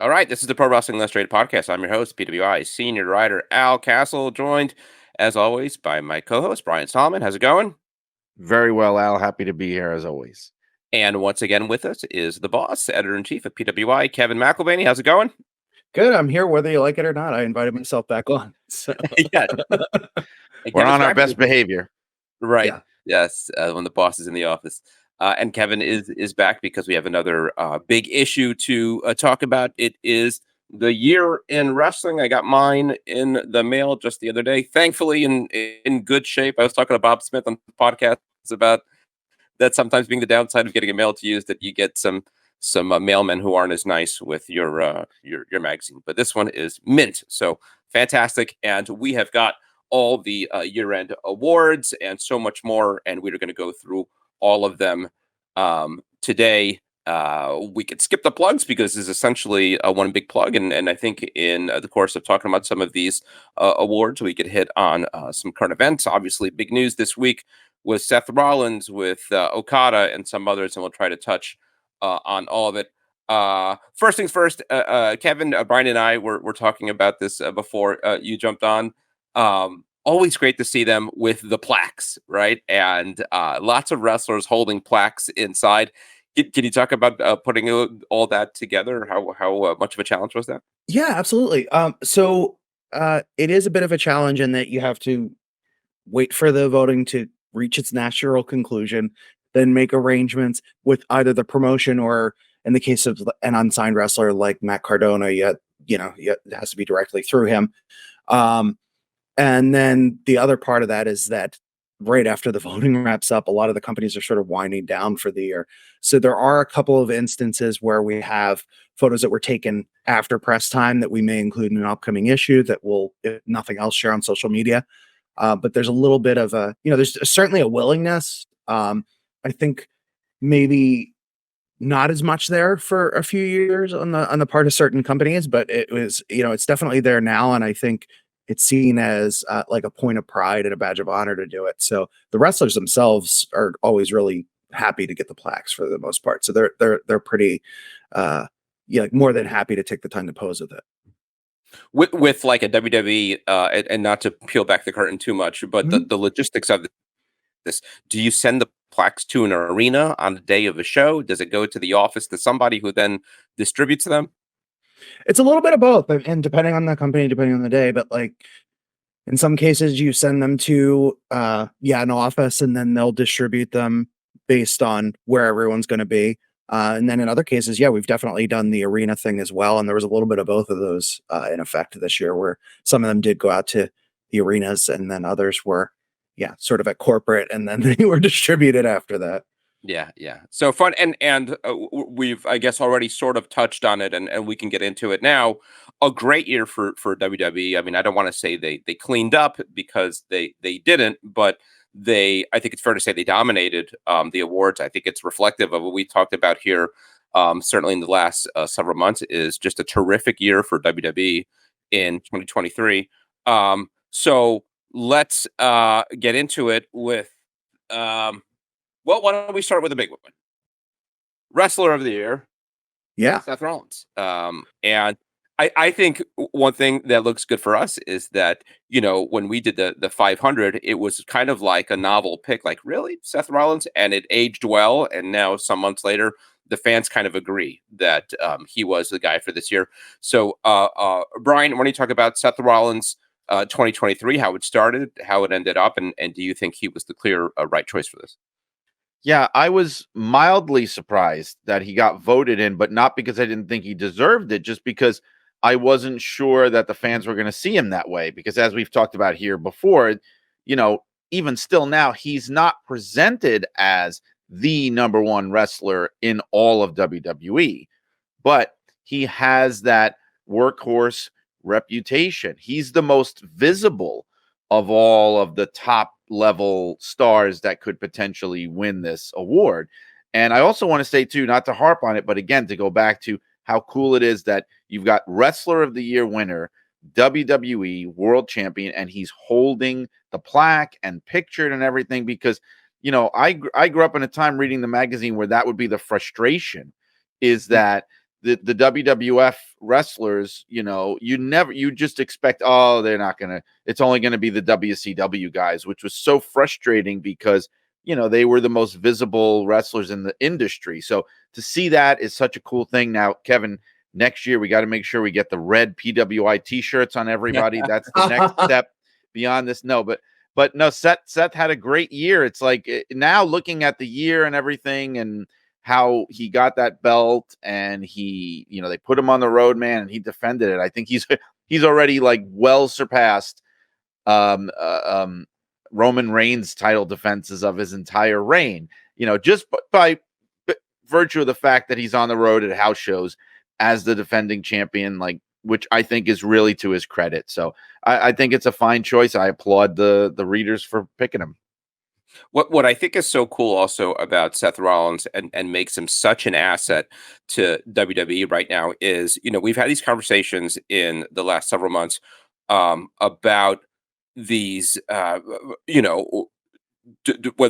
All right, this is the Pro Wrestling Illustrated podcast. I'm your host, PWI senior writer Al Castle, joined as always by my co-host Brian Solomon. How's it going? Very well, Al. Happy to be here as always. And once again with us is the boss, editor-in-chief of PWI, Kevin McElvaney. How's it going? Good. I'm here whether you like it or not. I invited myself back on. So. Yeah, we're on our best behavior. Right. Yeah. Yes. When the boss is in the office. And Kevin is back because we have another big issue to talk about. It is the year in wrestling. I got mine in the mail just the other day. Thankfully, in good shape. I was talking to Bob Smith on the podcast about that sometimes being the downside of getting a mail to use, that you get some mailmen who aren't as nice with your magazine. But this one is mint, so fantastic. And we have got all the year-end awards and so much more, and we're going to go through all of them today. We could skip the plugs because it's essentially one big plug, and I think in the course of talking about some of these awards, we could hit on some current events. Obviously, big news this week with Seth Rollins, with Okada, and some others, and we'll try to touch on all of it. First things first, Kevin, Brian, and I were talking about this before you jumped on. Always great to see them with the plaques, right? And lots of wrestlers holding plaques inside. Can you talk about putting all that together? How much of a challenge was that? Yeah, absolutely. So it is a bit of a challenge in that you have to wait for the voting to reach its natural conclusion, then make arrangements with either the promotion or, in the case of an unsigned wrestler like Matt Cardona, it has to be directly through him. And then the other part of that is that right after the voting wraps up, a lot of the companies are sort of winding down for the year. So there are a couple of instances where we have photos that were taken after press time that we may include in an upcoming issue that will, if nothing else, share on social media. But there's a little bit of there's certainly a willingness. I think maybe not as much there for a few years on the part of certain companies, but it was, it's definitely there now. And I think it's seen as like a point of pride and a badge of honor to do it. So the wrestlers themselves are always really happy to get the plaques for the most part. So they're pretty, more than happy to take the time to pose with it. With like a WWE, and not to peel back the curtain too much, but the logistics of this, do you send the plaques to an arena on the day of a show? Does it go to the office to somebody who then distributes them? It's a little bit of both, and depending on the company, depending on the day, but like in some cases you send them to an office and then they'll distribute them based on where everyone's going to be. And then in other cases, we've definitely done the arena thing as well. And there was a little bit of both of those in effect this year, where some of them did go out to the arenas and then others were, sort of at corporate, and then they were distributed after that. Yeah. So fun, and we've, I guess, already sort of touched on it, and we can get into it now. A great year for WWE. I mean, I don't want to say they cleaned up, because they didn't, but I think it's fair to say they dominated the awards. I think it's reflective of what we talked about here, certainly in the last several months, is just a terrific year for WWE in 2023. So let's get into it with. Well, why don't we start with a big one? Wrestler of the Year. Yeah. Seth Rollins. And I think one thing that looks good for us is that, when we did the 500, it was kind of like a novel pick, like, really, Seth Rollins? And it aged well. And now some months later, the fans kind of agree that he was the guy for this year. So, Brian, why don't you talk about Seth Rollins 2023, how it started, how it ended up, and do you think he was the clear right choice for this? Yeah, I was mildly surprised that he got voted in, but not because I didn't think he deserved it, just because I wasn't sure that the fans were going to see him that way. Because as we've talked about here before, even still now, he's not presented as the number one wrestler in all of WWE, but he has that workhorse reputation. He's the most visible of all of the top level stars that could potentially win this award. And I also want to say too, not to harp on it, but again, to go back to how cool it is that you've got Wrestler of the Year winner, WWE World Champion, and he's holding the plaque and pictured and everything. Because, I grew up in a time reading the magazine where that would be the frustration, is that the WWF wrestlers, you just expect, oh, they're not gonna, it's only gonna be the WCW guys, which was so frustrating because they were the most visible wrestlers in the industry. So to see that is such a cool thing. Now, Kevin, next year we got to make sure we get the red PWI t-shirts on everybody. That's the next step beyond this. No, but no, Seth had a great year. It's like now looking at the year and everything and how he got that belt, and he, they put him on the road, man, and he defended it. I think he's already like well surpassed Roman Reigns' title defenses of his entire reign, just by virtue of the fact that he's on the road at house shows as the defending champion, like, which I think is really to his credit. So I think it's a fine choice. I applaud the readers for picking him. What I think is so cool also about Seth Rollins and makes him such an asset to WWE right now is, we've had these conversations in the last several months about these, whether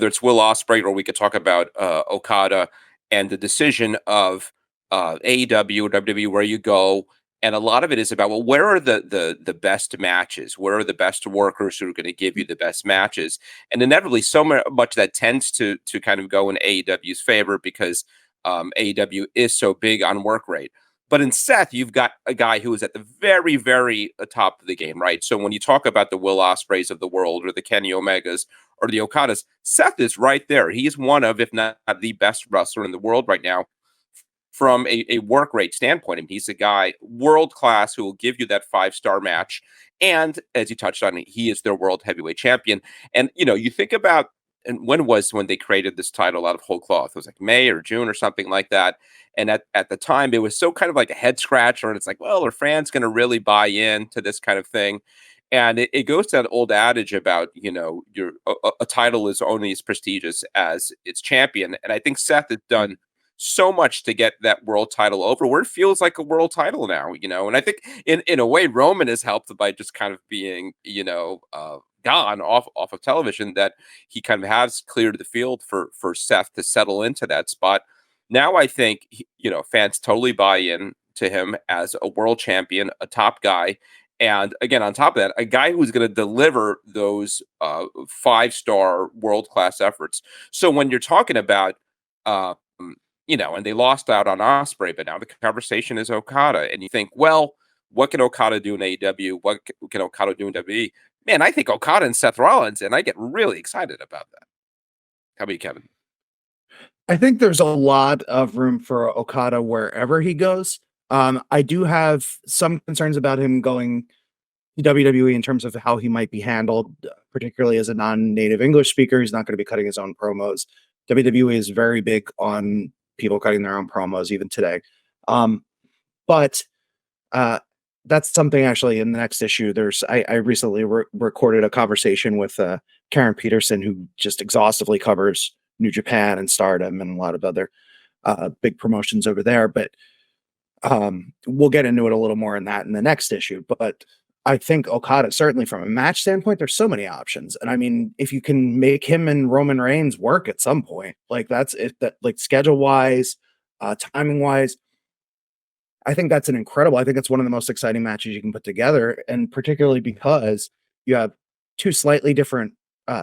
it's Will Ospreay, or we could talk about Okada and the decision of AEW or WWE, where you go. And a lot of it is about, well, where are the best matches? Where are the best workers who are going to give you the best matches? And inevitably, so much that tends to kind of go in AEW's favor because AEW is so big on work rate. But in Seth, you've got a guy who is at the very, very top of the game, right? So when you talk about the Will Ospreays of the world, or the Kenny Omegas, or the Okadas, Seth is right there. He's one of, if not the best wrestler in the world right now, from a work rate standpoint. I mean, he's a guy world class who will give you that 5-star match. And as you touched on, he is their world heavyweight champion. And, you think about, and when they created this title out of whole cloth? It was like May or June or something like that. And at the time, it was so kind of like a head scratcher. And it's like, well, are fans going to really buy in to this kind of thing? And it goes to that old adage about, a title is only as prestigious as its champion. And I think Seth has done so much to get that world title over, where it feels like a world title now, and I think in a way Roman is helped by just kind of being, gone off of television, that he kind of has cleared the field for Seth to settle into that spot. Now I think, fans totally buy in to him as a world champion, a top guy. And again, on top of that, a guy who's going to deliver those 5-star world-class efforts. So when you're talking about, and they lost out on Ospreay, but now the conversation is Okada. And you think, well, what can Okada do in AEW? What can Okada do in WWE? Man, I think Okada and Seth Rollins, and I get really excited about that. How about you, Kevin? I think there's a lot of room for Okada wherever he goes. I do have some concerns about him going to WWE in terms of how he might be handled, particularly as a non-native English speaker. He's not going to be cutting his own promos. WWE is very big on people cutting their own promos even today. But that's something actually in the next issue. I recently recorded a conversation with Karen Peterson, who just exhaustively covers New Japan and Stardom and a lot of other big promotions over there. But we'll get into it a little more in the next issue. But I think Okada, certainly from a match standpoint, there's so many options. And I mean, if you can make him and Roman Reigns work at some point, like that's it, that like schedule wise, timing wise, I think that's I think it's one of the most exciting matches you can put together. And particularly because you have two slightly different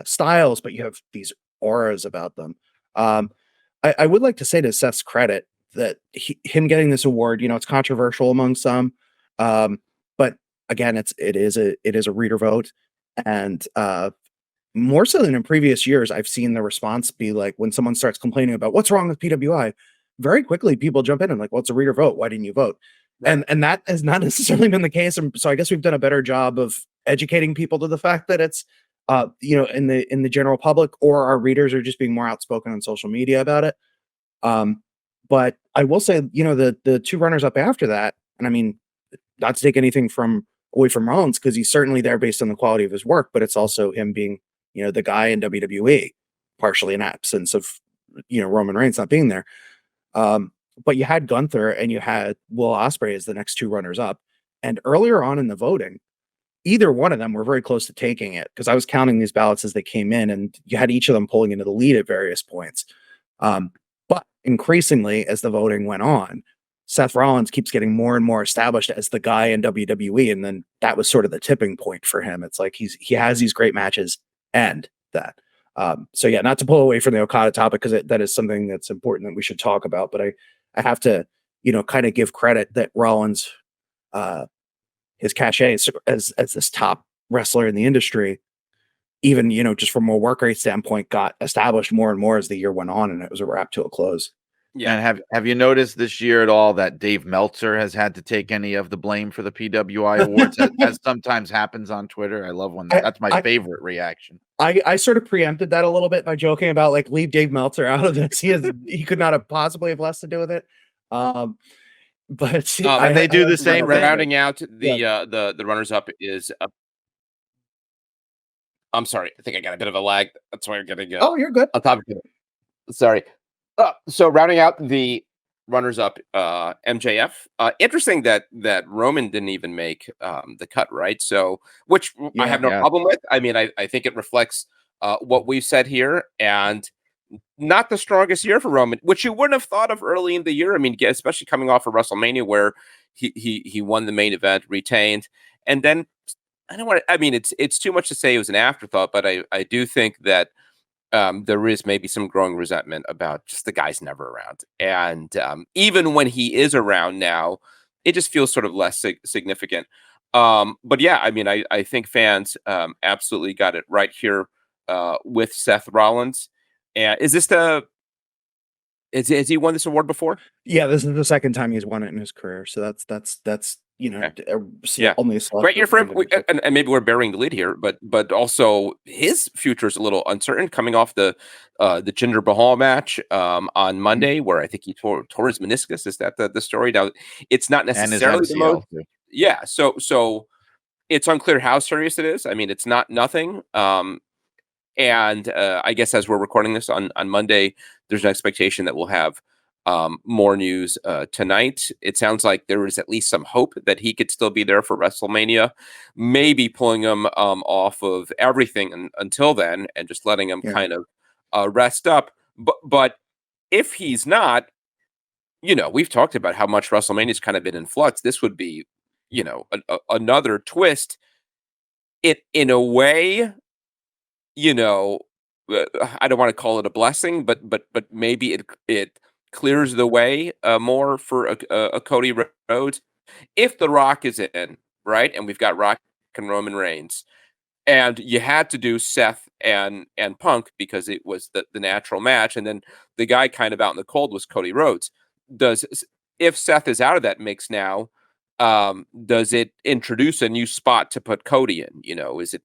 styles, but you have these auras about them. I would like to say to Seth's credit that him getting this award, it's controversial among some, but again, it is a reader vote, and more so than in previous years, I've seen the response be like, when someone starts complaining about what's wrong with PWI, very quickly people jump in and like, well, it's a reader vote. Why didn't you vote? Right. And that has not necessarily been the case. And so I guess we've done a better job of educating people to the fact that it's in the general public, or our readers are just being more outspoken on social media about it. But I will say, the two runners up after that, and I mean, not to take anything away from Rollins, because he's certainly there based on the quality of his work, but it's also him being, the guy in WWE, partially in absence of, Roman Reigns not being there. But you had Gunther and you had Will Ospreay as the next two runners up. And earlier on in the voting, either one of them were very close to taking it, because I was counting these ballots as they came in, and you had each of them pulling into the lead at various points. But increasingly, as the voting went on, Seth Rollins keeps getting more and more established as the guy in WWE, and then that was sort of the tipping point for him. It's like he has these great matches, and that. So yeah, not to pull away from the Okada topic, because that is something that's important that we should talk about. But I have to, kind of give credit that Rollins, his cachet as this top wrestler in the industry, even just from a work rate standpoint, got established more and more as the year went on, and it was a wrap to a close. Yeah. And have you noticed this year at all that Dave Meltzer has had to take any of the blame for the PWI Awards, as sometimes happens on Twitter? I love when that's my favorite reaction. I sort of preempted that a little bit by joking about leave Dave Meltzer out of this. He could not have possibly have less to do with it. But and they do the same. Rounding out the runners up is. I'm sorry, I think I got a bit of a lag. That's why I'm getting. Oh, you're good. On top of it. Sorry. So rounding out the runners-up, MJF. Interesting that Roman didn't even make the cut, right? So, which I have no problem with. I mean, I think it reflects what we've said here, and not the strongest year for Roman, which you wouldn't have thought of early in the year. I mean, especially coming off of WrestleMania, where he won the main event, retained, and then I don't want to. I mean, it's too much to say it was an afterthought, but I do think that. There is maybe some growing resentment about just the guy's never around. And even when he is around now, it just feels sort of less significant. But yeah, I mean, I think fans absolutely got it right here with Seth Rollins. And is this has he won this award before? Yeah, this is the second time he's won it in his career. So that's only a great year for him. And maybe we're burying the lead here, but also his future is a little uncertain coming off the Jinder Mahal match on Monday, where I think he tore his meniscus. Is that the story? Now it's not necessarily the most. Yeah, so it's unclear how serious it is. I mean, it's not nothing. And I guess as we're recording this on Monday, there's an expectation that we'll have more news tonight. It sounds like there is at least some hope that he could still be there for WrestleMania, maybe pulling him off of everything until then and just letting him kind of rest up. But if he's not, we've talked about how much WrestleMania's kind of been in flux. This would be, another twist. It in a way, I don't want to call it a blessing, but maybe it clears the way more for a Cody Rhodes if The Rock is in, right? And we've got Rock and Roman Reigns, and you had to do Seth and Punk because it was the natural match, and then the guy kind of out in the cold was Cody Rhodes. If Seth is out of that mix now, does it introduce a new spot to put Cody in?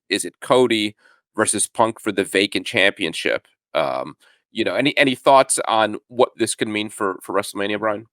Is it Cody versus Punk for the vacant championship? Any thoughts on what this could mean for WrestleMania, Brian?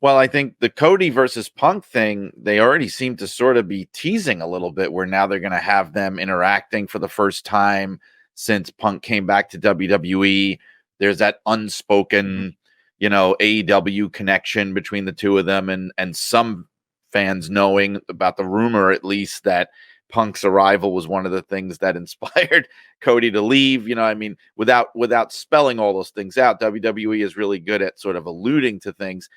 Well, I think the Cody versus Punk thing, they already seem to sort of be teasing a little bit, where now they're going to have them interacting for the first time since Punk came back to WWE. There's that unspoken, AEW connection between the two of them, and some fans knowing about the rumor, at least, that Punk's arrival was one of the things that inspired Cody to leave. Without spelling all those things out, WWE is really good at sort of alluding to things.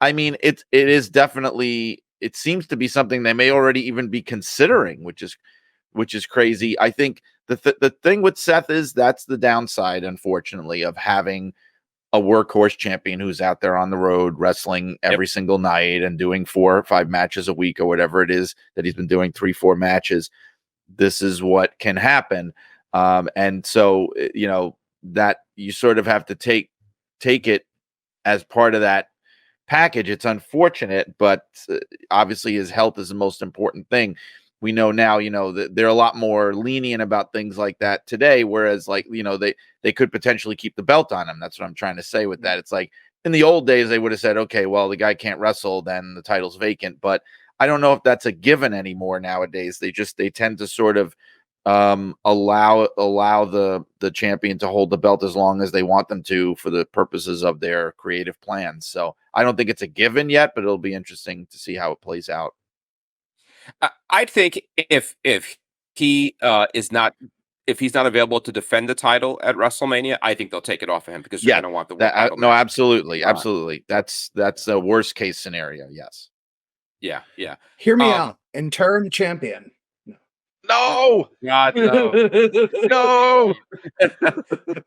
I mean, it is definitely, it seems to be something they may already even be considering, which is crazy. I think the thing with Seth is that's the downside, unfortunately, of having a workhorse champion who's out there on the road wrestling every single night and doing 4 or 5 matches a week or whatever it is that he's been doing, 3-4 matches. This is what can happen. And so, that you sort of have to take it as part of that package. It's unfortunate, but obviously his health is the most important thing. We know now, that they're a lot more lenient about things like that today. Whereas they could potentially keep the belt on him. That's what I'm trying to say with that. It's like in the old days, they would have said, okay, well, the guy can't wrestle, then the title's vacant. But I don't know if that's a given anymore nowadays. They tend to sort of allow the champion to hold the belt as long as they want them to for the purposes of their creative plans. So I don't think it's a given yet, but it'll be interesting to see how it plays out. I think if he is not if he's not available to defend the title at WrestleMania, I think they'll take it off of him because they're Yeah, going to want the world title no, match. absolutely, absolutely. That's a worst case scenario. Yes. Yeah. Hear me out. Interim champion. No. God, no. No.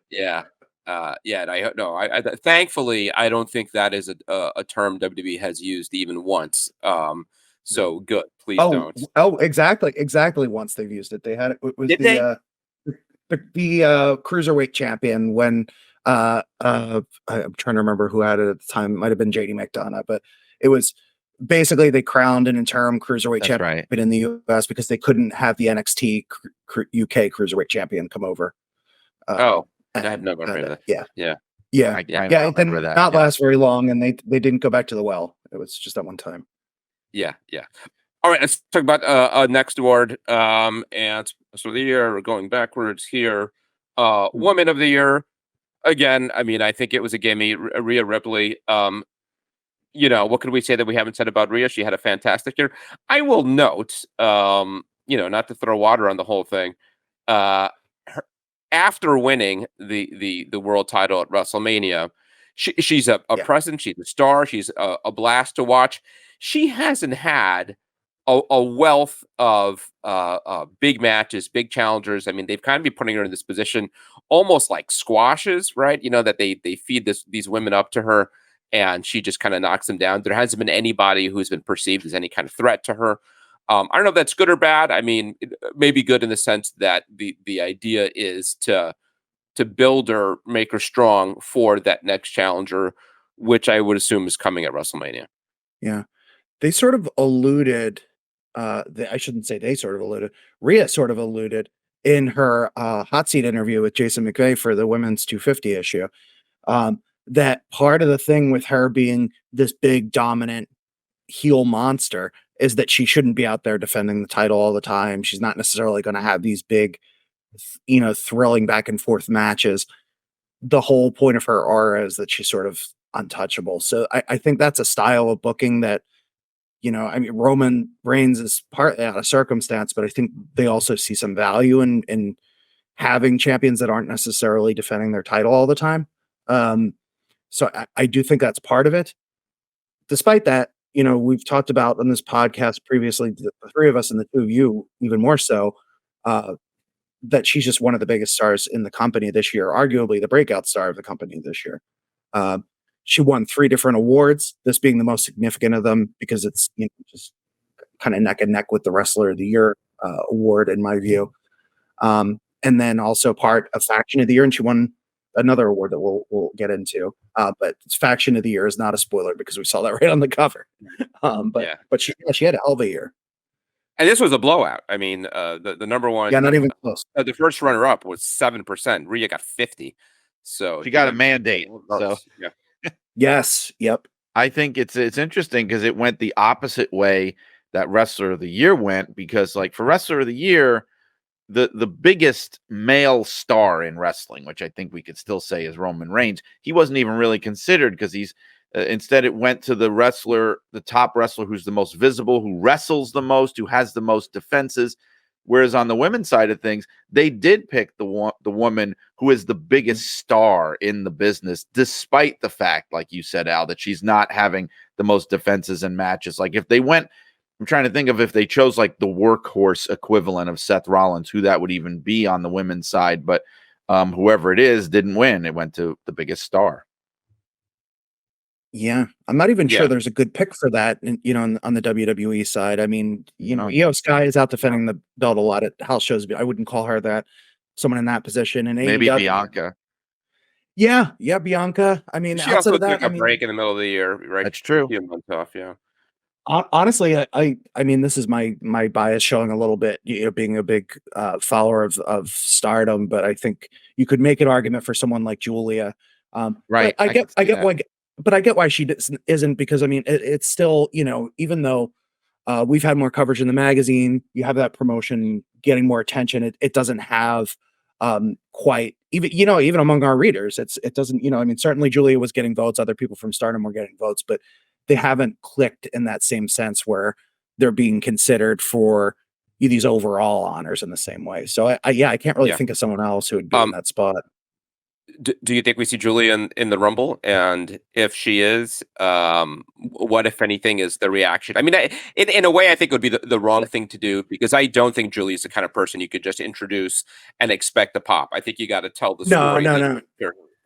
Yeah. And I thankfully I don't think that is a term WWE has used even once. So good. Please don't. Exactly. Once they've used it, they had it was Did they? the cruiserweight champion when I'm trying to remember who had it at the time. It might have been JD McDonough, but it was basically they crowned an interim cruiserweight champion in the US because they couldn't have the NXT UK cruiserweight champion come over. I have no memory of that. Yeah. I It didn't not last very long, and they didn't go back to the well. It was just that one time. Yeah. All right, let's talk about next award. And so the year we're going backwards here. Woman of the Year. Again, I mean, I think it was a gimme. Rhea Ripley. What could we say that we haven't said about Rhea? She had a fantastic year. I will note, not to throw water on the whole thing. After winning the world title at WrestleMania, she's a presence. She's a star. She's a blast to watch. She hasn't had a wealth of big matches, big challengers. I mean, they've kind of been putting her in this position almost like squashes, right? That they feed these women up to her, and she just kind of knocks them down. There hasn't been anybody who's been perceived as any kind of threat to her. I don't know if that's good or bad. I mean, it may be good in the sense that the idea is to build her, make her strong for that next challenger, which I would assume is coming at WrestleMania. Yeah. They sort of alluded, I shouldn't say they sort of alluded, Rhea sort of alluded in her hot seat interview with Jason McVay for the women's 250 issue, that part of the thing with her being this big dominant heel monster is that she shouldn't be out there defending the title all the time. She's not necessarily going to have these big, thrilling back and forth matches. The whole point of her aura is that she's sort of untouchable. So I think that's a style of booking that, Roman Reigns is partly out of circumstance, but I think they also see some value in having champions that aren't necessarily defending their title all the time. So I do think that's part of it. Despite that, we've talked about on this podcast previously, the three of us and the two of you, even more so, that she's just one of the biggest stars in the company this year, arguably the breakout star of the company this year. She won 3 different awards, this being the most significant of them because it's just kind of neck and neck with the Wrestler of the Year award, in my view. And then also part of Faction of the Year, and she won another award that we'll get into. But Faction of the Year is not a spoiler because we saw that right on the cover. But she had a hell of a year. And this was a blowout. I mean, the number one. Yeah, not even close. The first runner-up was 7%. Rhea got 50. So she got a mandate. So yeah. Yes. Yep. I think it's interesting because it went the opposite way that Wrestler of the Year went, because like for Wrestler of the Year, the biggest male star in wrestling, which I think we could still say is Roman Reigns, he wasn't even really considered because he's instead it went to the top wrestler who's the most visible, who wrestles the most, who has the most defenses. Whereas on the women's side of things, they did pick the woman who is the biggest star in the business, despite the fact, like you said, Al, that she's not having the most defenses and matches. Like if they went, I'm trying to think of if they chose like the workhorse equivalent of Seth Rollins, who that would even be on the women's side. But whoever it is didn't win. It went to the biggest star. Yeah, I'm not even sure there's a good pick for that, on the WWE side. I mean, Io Sky is out defending the belt a lot at house shows. I wouldn't call her that, someone in that position. And maybe AEW, Bianca. Yeah, Bianca. I mean, she outside also of that, took a break in the middle of the year, right? That's true. A few months off, yeah. Honestly, I mean, this is my bias showing a little bit, being a big follower of Stardom, but I think you could make an argument for someone like Julia. Right. I get why she isn't, because I mean, it's still, even though we've had more coverage in the magazine, you have that promotion getting more attention. It doesn't have quite even among our readers. It doesn't, I mean, certainly Julia was getting votes. Other people from Stardom were getting votes, but they haven't clicked in that same sense where they're being considered for, these overall honors in the same way. So I can't really Yeah. think of someone else who would be in that spot. Do you think we see Julia in the Rumble? And if she is, what, if anything, is the reaction? I mean, in a way, I think it would be the wrong thing to do, because I don't think Julia's the kind of person you could just introduce and expect a pop. I think you got to tell the story. No.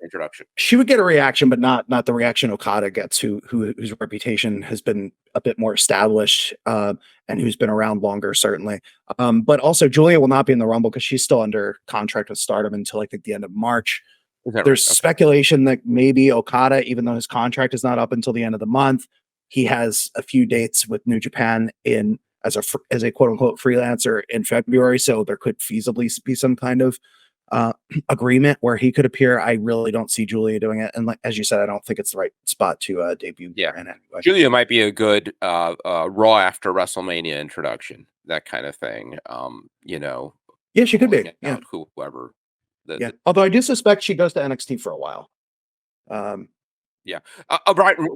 Introduction. She would get a reaction, but not the reaction Okada gets, whose reputation has been a bit more established, and who's been around longer, certainly. But also Julia will not be in the Rumble because she's still under contract with Stardom until I think the end of March. There's speculation that maybe Okada, even though his contract is not up until the end of the month, he has a few dates with New Japan in as a quote unquote freelancer in February. So there could feasibly be some kind of agreement where he could appear. I really don't see Julia doing it, and as you said, I don't think it's the right spot to debut. Yeah, in anyway. Julia might be a good Raw after WrestleMania introduction, that kind of thing. Yeah, she could be. Yeah, whoever. Although I do suspect she goes to NXT for a while. Yeah. Brian,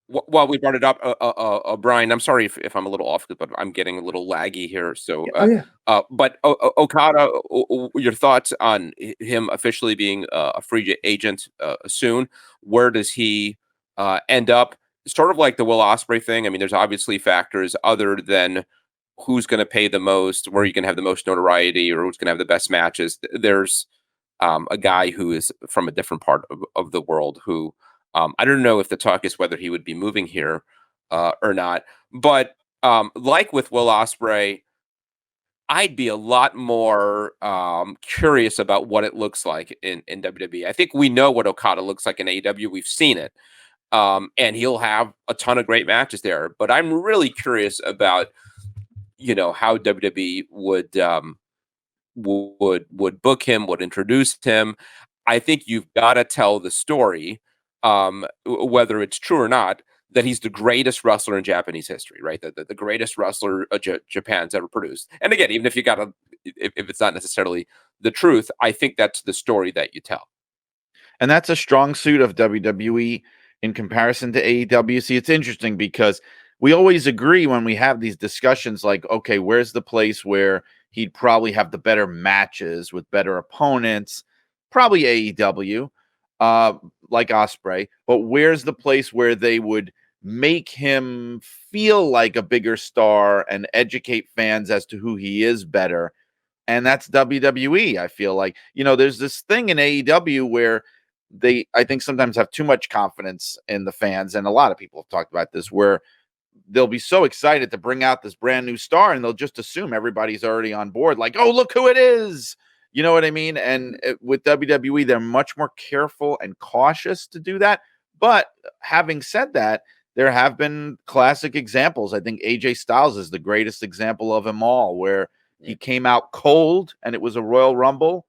while we brought it up, Brian, I'm sorry if I'm a little off, but I'm getting a little laggy here. So, but Okada, your thoughts on him officially being a free agent soon? Where does he end up? Sort of like the Will Ospreay thing. I mean, there's obviously factors other than who's going to pay the most, where you can have the most notoriety, or who's going to have the best matches. There's a guy who is from a different part of the world who I don't know if the talk is whether he would be moving here or not. But like with Will Ospreay, I'd be a lot more curious about what it looks like in WWE. I think we know what Okada looks like in AEW. We've seen it. And he'll have a ton of great matches there. But I'm really curious about how WWE would book him, would introduce him. I think you've got to tell the story, whether it's true or not, that he's the greatest wrestler in Japanese history, right? The greatest wrestler Japan's ever produced. And again, even if if it's not necessarily the truth, I think that's the story that you tell. And that's a strong suit of WWE in comparison to AEW. See, it's interesting because we always agree when we have these discussions, like, okay, where's the place where he'd probably have the better matches with better opponents? Probably AEW, like Ospreay. But where's the place where they would make him feel like a bigger star and educate fans as to who he is better? And that's WWE. I feel like, there's this thing in AEW where I think sometimes have too much confidence in the fans. And a lot of people have talked about this, where they'll be so excited to bring out this brand new star and they'll just assume everybody's already on board. Like, oh, look who it is. You know what I mean? And with WWE, they're much more careful and cautious to do that. But having said that, there have been classic examples. I think AJ Styles is the greatest example of them all, where he came out cold and it was a Royal Rumble.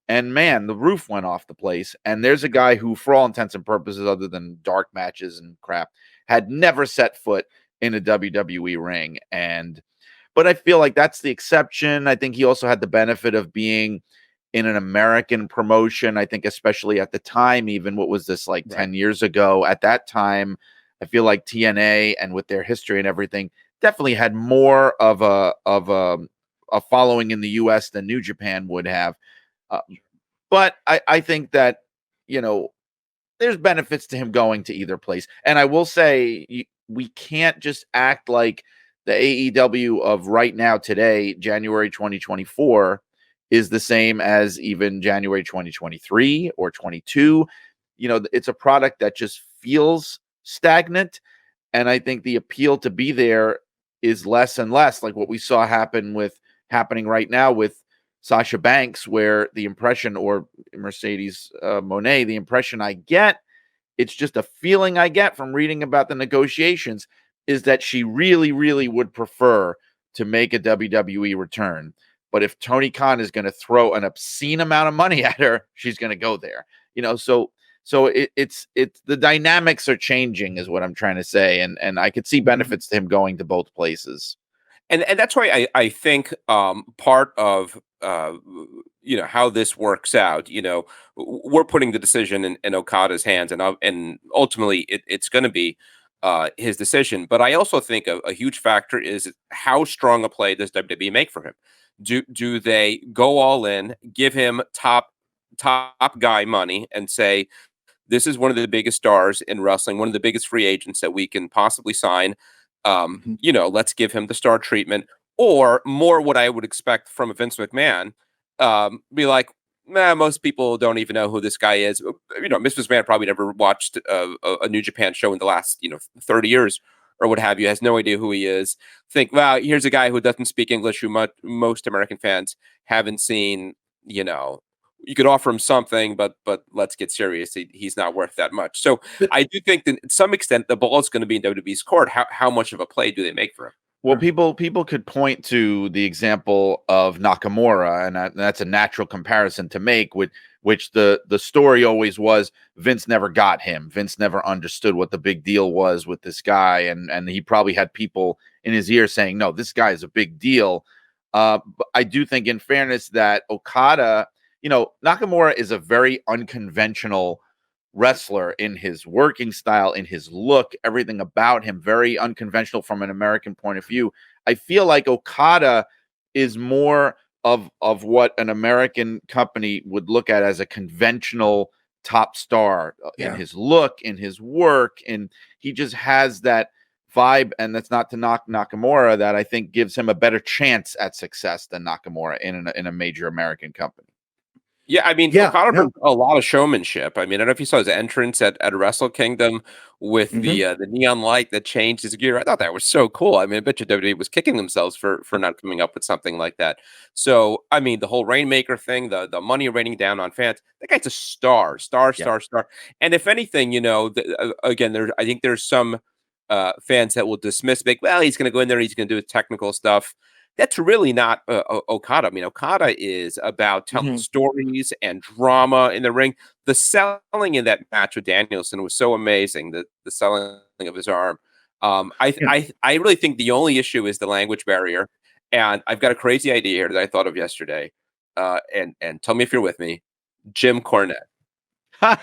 And man, the roof went off the place. And there's a guy who, for all intents and purposes, other than dark matches and crap, had never set foot in a WWE ring. But I feel like that's the exception. I think he also had the benefit of being in an American promotion. I think especially at the time, even what was this, like 10 years ago, at that time, I feel like TNA, and with their history and everything, definitely had more of a following in the US than New Japan would have. But I think that, there's benefits to him going to either place. And I will say, we can't just act like the AEW of right now, today, January 2024, is the same as even January 2023 or 22. It's a product that just feels stagnant. And I think the appeal to be there is less and less, like what we saw happening right now with Sasha Banks, where the impression, or Mercedes Moné, the impression I get, it's just a feeling I get from reading about the negotiations, is that she really, really would prefer to make a WWE return. But if Tony Khan is going to throw an obscene amount of money at her, she's going to go there. So it's the dynamics are changing, is what I'm trying to say, and I could see benefits to him going to both places. And that's why I think part of how this works out, we're putting the decision in Okada's hands, and ultimately it's going to be his decision. But I also think a huge factor is how strong a play does WWE make for him? Do they go all in, give him top guy money, and say this is one of the biggest stars in wrestling, one of the biggest free agents that we can possibly sign. Let's give him the star treatment, or more what I would expect from a Vince McMahon. Be like, nah, most people don't even know who this guy is. Mr. McMahon probably never watched a New Japan show in the last 30 years or what have you. Has no idea who he is. Think, wow, here's a guy who doesn't speak English, who most American fans haven't seen. You could offer him something, but let's get serious. He's not worth that much. So I do think that to some extent the ball is going to be in WWE's court. How much of a play do they make for him? Well, people could point to the example of Nakamura, and that's a natural comparison to make. With which the story always was Vince never got him. Vince never understood what the big deal was with this guy, and he probably had people in his ear saying, "No, this guy is a big deal." But I do think, in fairness, that Okada, Nakamura is a very unconventional wrestler in his working style, in his look, everything about him, very unconventional from an American point of view. I feel like Okada is more of what an American company would look at as a conventional top star in his look, in his work, and he just has that vibe. And that's not to knock Nakamura, that I think gives him a better chance at success than Nakamura in a major American company. Yeah, I mean, Okada brings a lot of showmanship. I mean, I don't know if you saw his entrance at Wrestle Kingdom with the neon light that changed his gear. I thought that was so cool. I mean, I bet you WWE was kicking themselves for not coming up with something like that. So, I mean, the whole Rainmaker thing, the money raining down on fans, that guy's a star. And if anything, again, I think there's some fans that will dismiss, well, he's going to go in there, he's going to do his technical stuff. That's really not Okada. I mean, Okada is about telling stories and drama in the ring. The selling in that match with Danielson was so amazing. The selling of his arm. I really think the only issue is the language barrier. And I've got a crazy idea here that I thought of yesterday. And tell me if you're with me. Jim Cornette.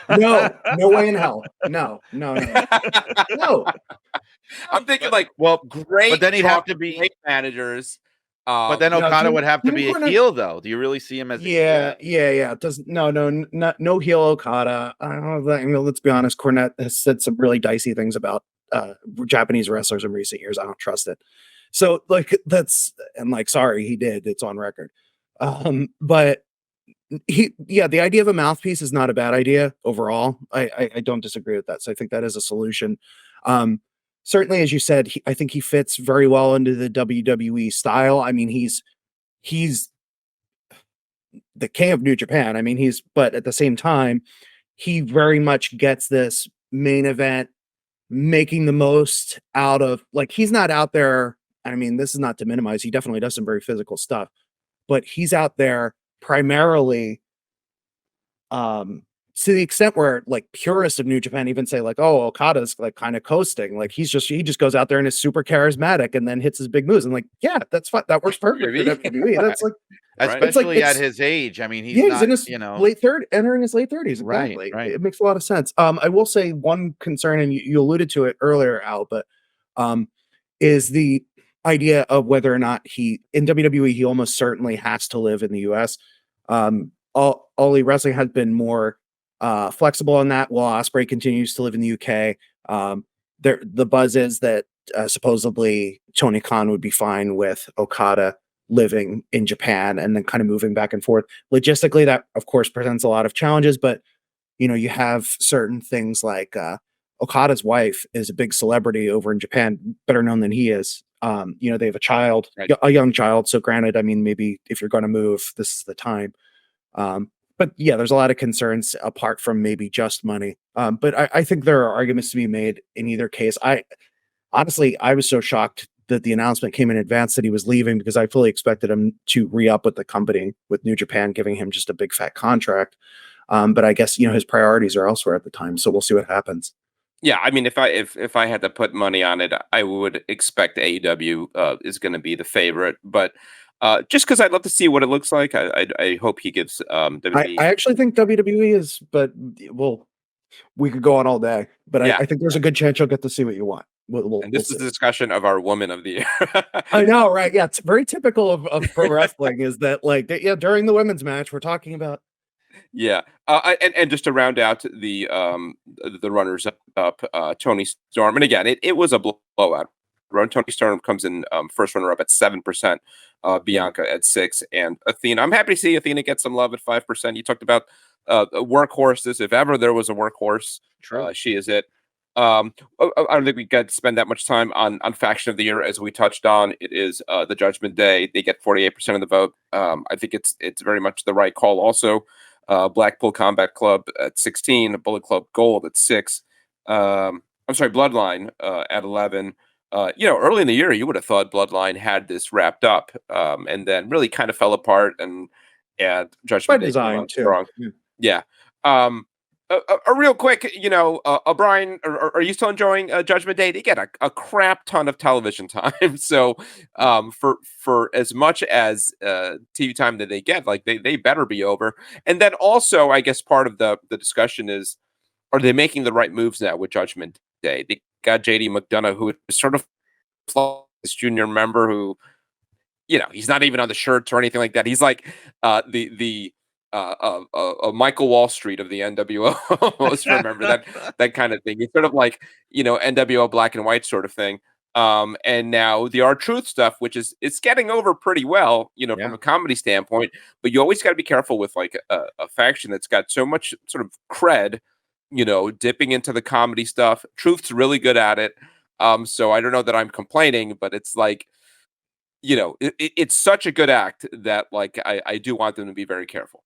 No way in hell. No. I'm thinking great. But then he'd have to be managers. But then Okada would have to be a heel, though. Do you really see him as a heel? It doesn't. No heel Okada. Let's be honest. Cornette has said some really dicey things about Japanese wrestlers in recent years. I don't trust it. So sorry, he did. It's on record. But the idea of a mouthpiece is not a bad idea overall. I don't disagree with that. So I think that is a solution. Certainly, as you said, I think he fits very well into the WWE style. I mean, he's the king of New Japan. I mean, but at the same time, he very much gets this main event, making the most out of, he's not out there. I mean, this is not to minimize. He definitely does some very physical stuff, but he's out there primarily, to the extent where purists of New Japan even say Okada's kind of coasting. He just goes out there and is super charismatic and then hits his big moves. And that's fine. That works perfect for WWE. That's especially at his age. I mean, he's in his entering his late 30s. Exactly. Right. It makes a lot of sense. I will say one concern, and you alluded to it earlier, Al, but is the idea of whether or not in WWE, he almost certainly has to live in the US. All Elite Wrestling has been more flexible on that, while Ospreay continues to live in the UK. The buzz is that supposedly Tony Khan would be fine with Okada living in Japan and then kind of moving back and forth. Logistically, that of course presents a lot of challenges, but you have certain things like Okada's wife is a big celebrity over in Japan, better known than he is. They have a child, a young child. So granted, I mean, maybe if you're going to move, this is the time. But there's a lot of concerns apart from maybe just money. But I think there are arguments to be made in either case. I was so shocked that the announcement came in advance that he was leaving, because I fully expected him to re-up with the company, with New Japan giving him just a big fat contract. But I guess, his priorities are elsewhere at the time. So we'll see what happens. Yeah, I mean, if I had to put money on it, I would expect AEW is going to be the favorite. But just because I'd love to see what it looks like, I hope he gives WWE. I actually think WWE is, but We could go on all day, but Yeah. I think there's a good chance you'll get to see what you want. We'll And this is see. the discussion of our woman of the year. I know, right? Yeah, it's very typical of pro wrestling is that like during the women's match we're talking about. Yeah, and just to round out the runners up, Tony Storm, and again, it was a blowout. Tony Storm comes in first runner up at 7%, Bianca at 6%, and Athena. I'm happy to see Athena get some love at 5%. You talked about workhorses. If ever there was a workhorse, she is it. I don't think we got to spend that much time on faction of the year, as we touched on. It is the Judgment Day. They get 48% of the vote. I think it's very much the right call. Also, Blackpool Combat Club at 16, Bullet Club Gold at 6. I'm sorry, Bloodline at 11. Early in the year, you would have thought Bloodline had this wrapped up, and then really kind of fell apart. And Judgment Day came on strong. Yeah. A real quick, Brian, are you still enjoying Judgment Day? They get a crap ton of television time. So for as much as TV time that they get, like they better be over. And then also, I guess part of the discussion is, are they making the right moves now with Judgment Day? They got JD McDonough, who is sort of this junior member who, he's not even on the shirts or anything like that. He's like the Michael Wall Street of the NWO. Almost remember that kind of thing. It's sort of like NWO black and white sort of thing. And now the R-Truth stuff, which it's getting over pretty well, from a comedy standpoint. But you always got to be careful with like a faction that's got so much sort of cred, dipping into the comedy stuff. Truth's really good at it. So I don't know that I'm complaining, but it's like, it's such a good act that like I do want them to be very careful.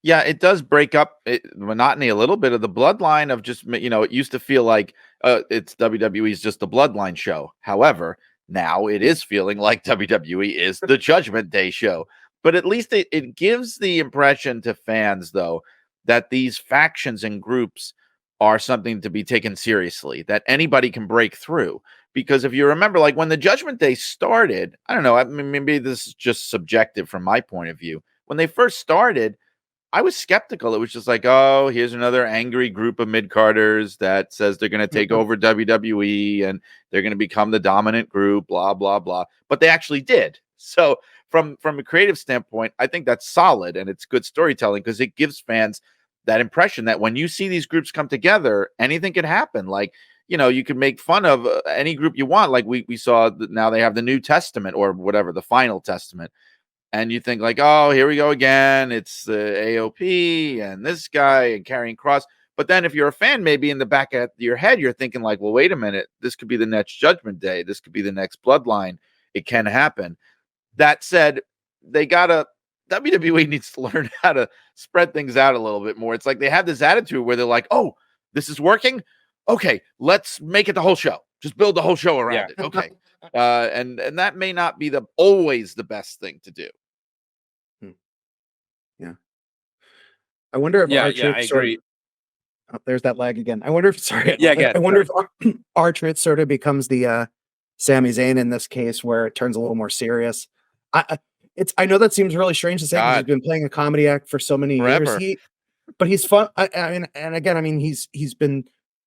Yeah, it does break up monotony a little bit of the bloodline of just, it used to feel like it's WWE's just the bloodline show. However, now it is feeling like WWE is the Judgment Day show. But at least it gives the impression to fans, though, that these factions and groups are something to be taken seriously, that anybody can break through. Because if you remember, like when the Judgment Day started, I don't know, I mean, maybe this is just subjective from my point of view. When they first started, I was skeptical. It was just like, oh, here's another angry group of mid-carders that says they're going to take over WWE and they're going to become the dominant group, blah, blah, blah. But they actually did. So from a creative standpoint, I think that's solid and it's good storytelling because it gives fans that impression that when you see these groups come together, anything can happen. Like, you can make fun of any group you want. Like we saw now they have the New Testament or whatever, the Final Testament. And you think like, oh, here we go again. It's the AOP and this guy and carrying cross. But then if you're a fan, maybe in the back of your head, you're thinking like, well, wait a minute. This could be the next Judgment Day. This could be the next Bloodline. It can happen. That said, WWE needs to learn how to spread things out a little bit more. It's like they have this attitude where they're like, oh, this is working. Okay, let's make it the whole show. Just build the whole show around it. Okay. And that may not be always the best thing to do. Yeah. I wonder if I agree. There's that lag again. I wonder if I wonder if R-Truth sort of becomes the Sami Zayn in this case where it turns a little more serious. I know that seems really strange to say because he's been playing a comedy act for so many years. But he's fun.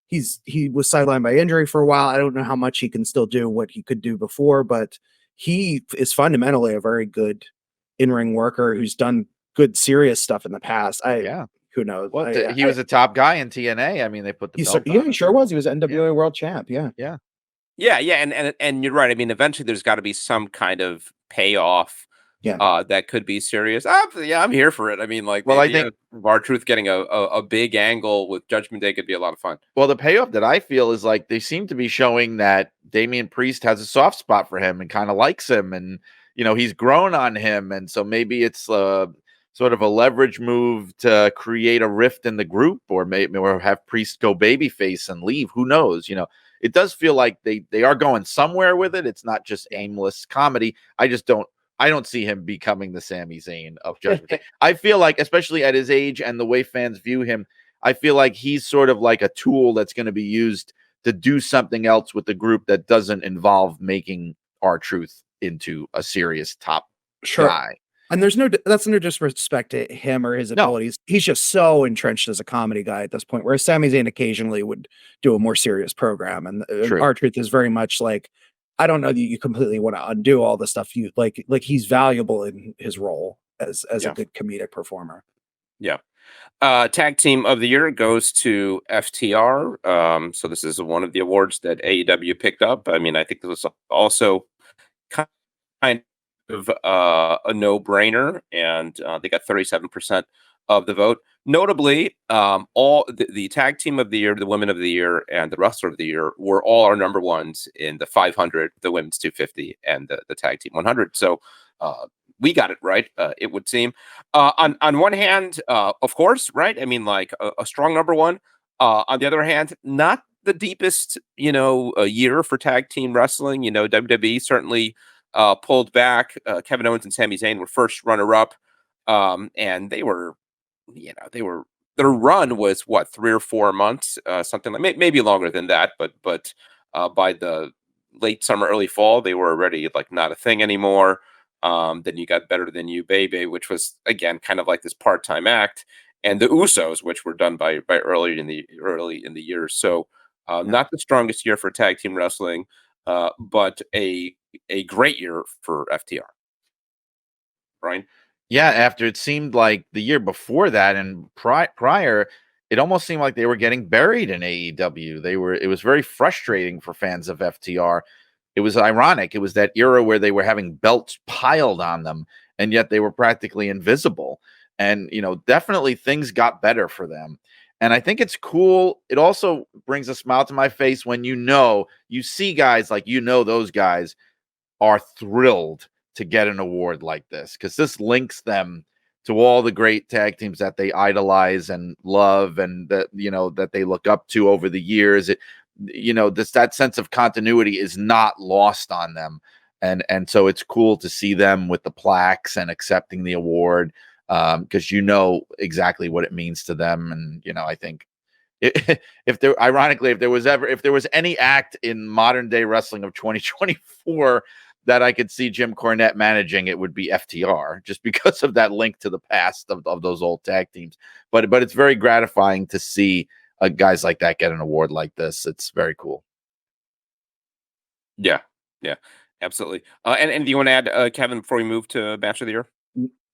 He was sidelined by injury for a while. I don't know how much he can still do what he could do before, but he is fundamentally a very good in-ring worker who's done good serious stuff in the past. Who knows? Well, he was a top guy in TNA. I mean, they put the belt on. He sure was. He was NWA World Champ. Yeah. And you're right. I mean, eventually there's got to be some kind of payoff. That could be serious. I'm here for it. I mean, like, I think R-Truth getting a big angle with Judgment Day could be a lot of fun. Well, the payoff that I feel is like they seem to be showing that Damian Priest has a soft spot for him and kind of likes him, and he's grown on him, and so maybe it's sort of a leverage move to create a rift in the group, or maybe have Priest go babyface and leave. Who knows? It does feel like they are going somewhere with it. It's not just aimless comedy. I don't see him becoming the Sami Zayn of Judgment Day. I feel like, especially at his age and the way fans view him, I feel like he's sort of like a tool that's going to be used to do something else with the group that doesn't involve making R-Truth into a serious top guy. And that's no disrespect to him or his No. abilities. He's just so entrenched as a comedy guy at this point, whereas Sami Zayn occasionally would do a more serious program. And True. R-Truth is very much like, I don't know that you completely want to undo all the stuff you like he's valuable in his role as a good comedic performer. Yeah. Tag Team of the Year goes to FTR. So this is one of the awards that AEW picked up. I mean, I think this was also kind of a no-brainer, and they got 37% of the vote. Notably, all the Tag Team of the Year, the Women of the Year, and the Wrestler of the Year were all our number ones in the 500, the Women's 250, and the Tag Team 100. So we got it right, it would seem. On one hand, of course, right? I mean, like a strong number one. On the other hand, not the deepest, year for tag team wrestling. WWE certainly pulled back. Kevin Owens and Sami Zayn were first runner-up, and they were their run was what, 3 or 4 months, something like maybe longer than that, but by the late summer, early fall, they were already like not a thing anymore. Then you got Better Than You, Baby, which was again kind of like this part-time act, and the Usos, which were done by early in the year. So not the strongest year for tag team wrestling, but a great year for FTR. Brian? Yeah, after it seemed like the year before that and prior, it almost seemed like they were getting buried in AEW. It was very frustrating for fans of FTR. It was ironic. It was that era where they were having belts piled on them, and yet they were practically invisible. And, definitely things got better for them. And I think it's cool. It also brings a smile to my face when you see guys like, those guys are thrilled to get an award like this, because this links them to all the great tag teams that they idolize and love, and that they look up to over the years. That sense of continuity is not lost on them. And so it's cool to see them with the plaques and accepting the award, because exactly what it means to them. And I think if there was any act in modern day wrestling of 2024 that I could see Jim Cornette managing, it would be FTR, just because of that link to the past of those old tag teams. But it's very gratifying to see guys like that get an award like this. It's very cool. Yeah, absolutely. And do you want to add, Kevin, before we move to Match of the Year?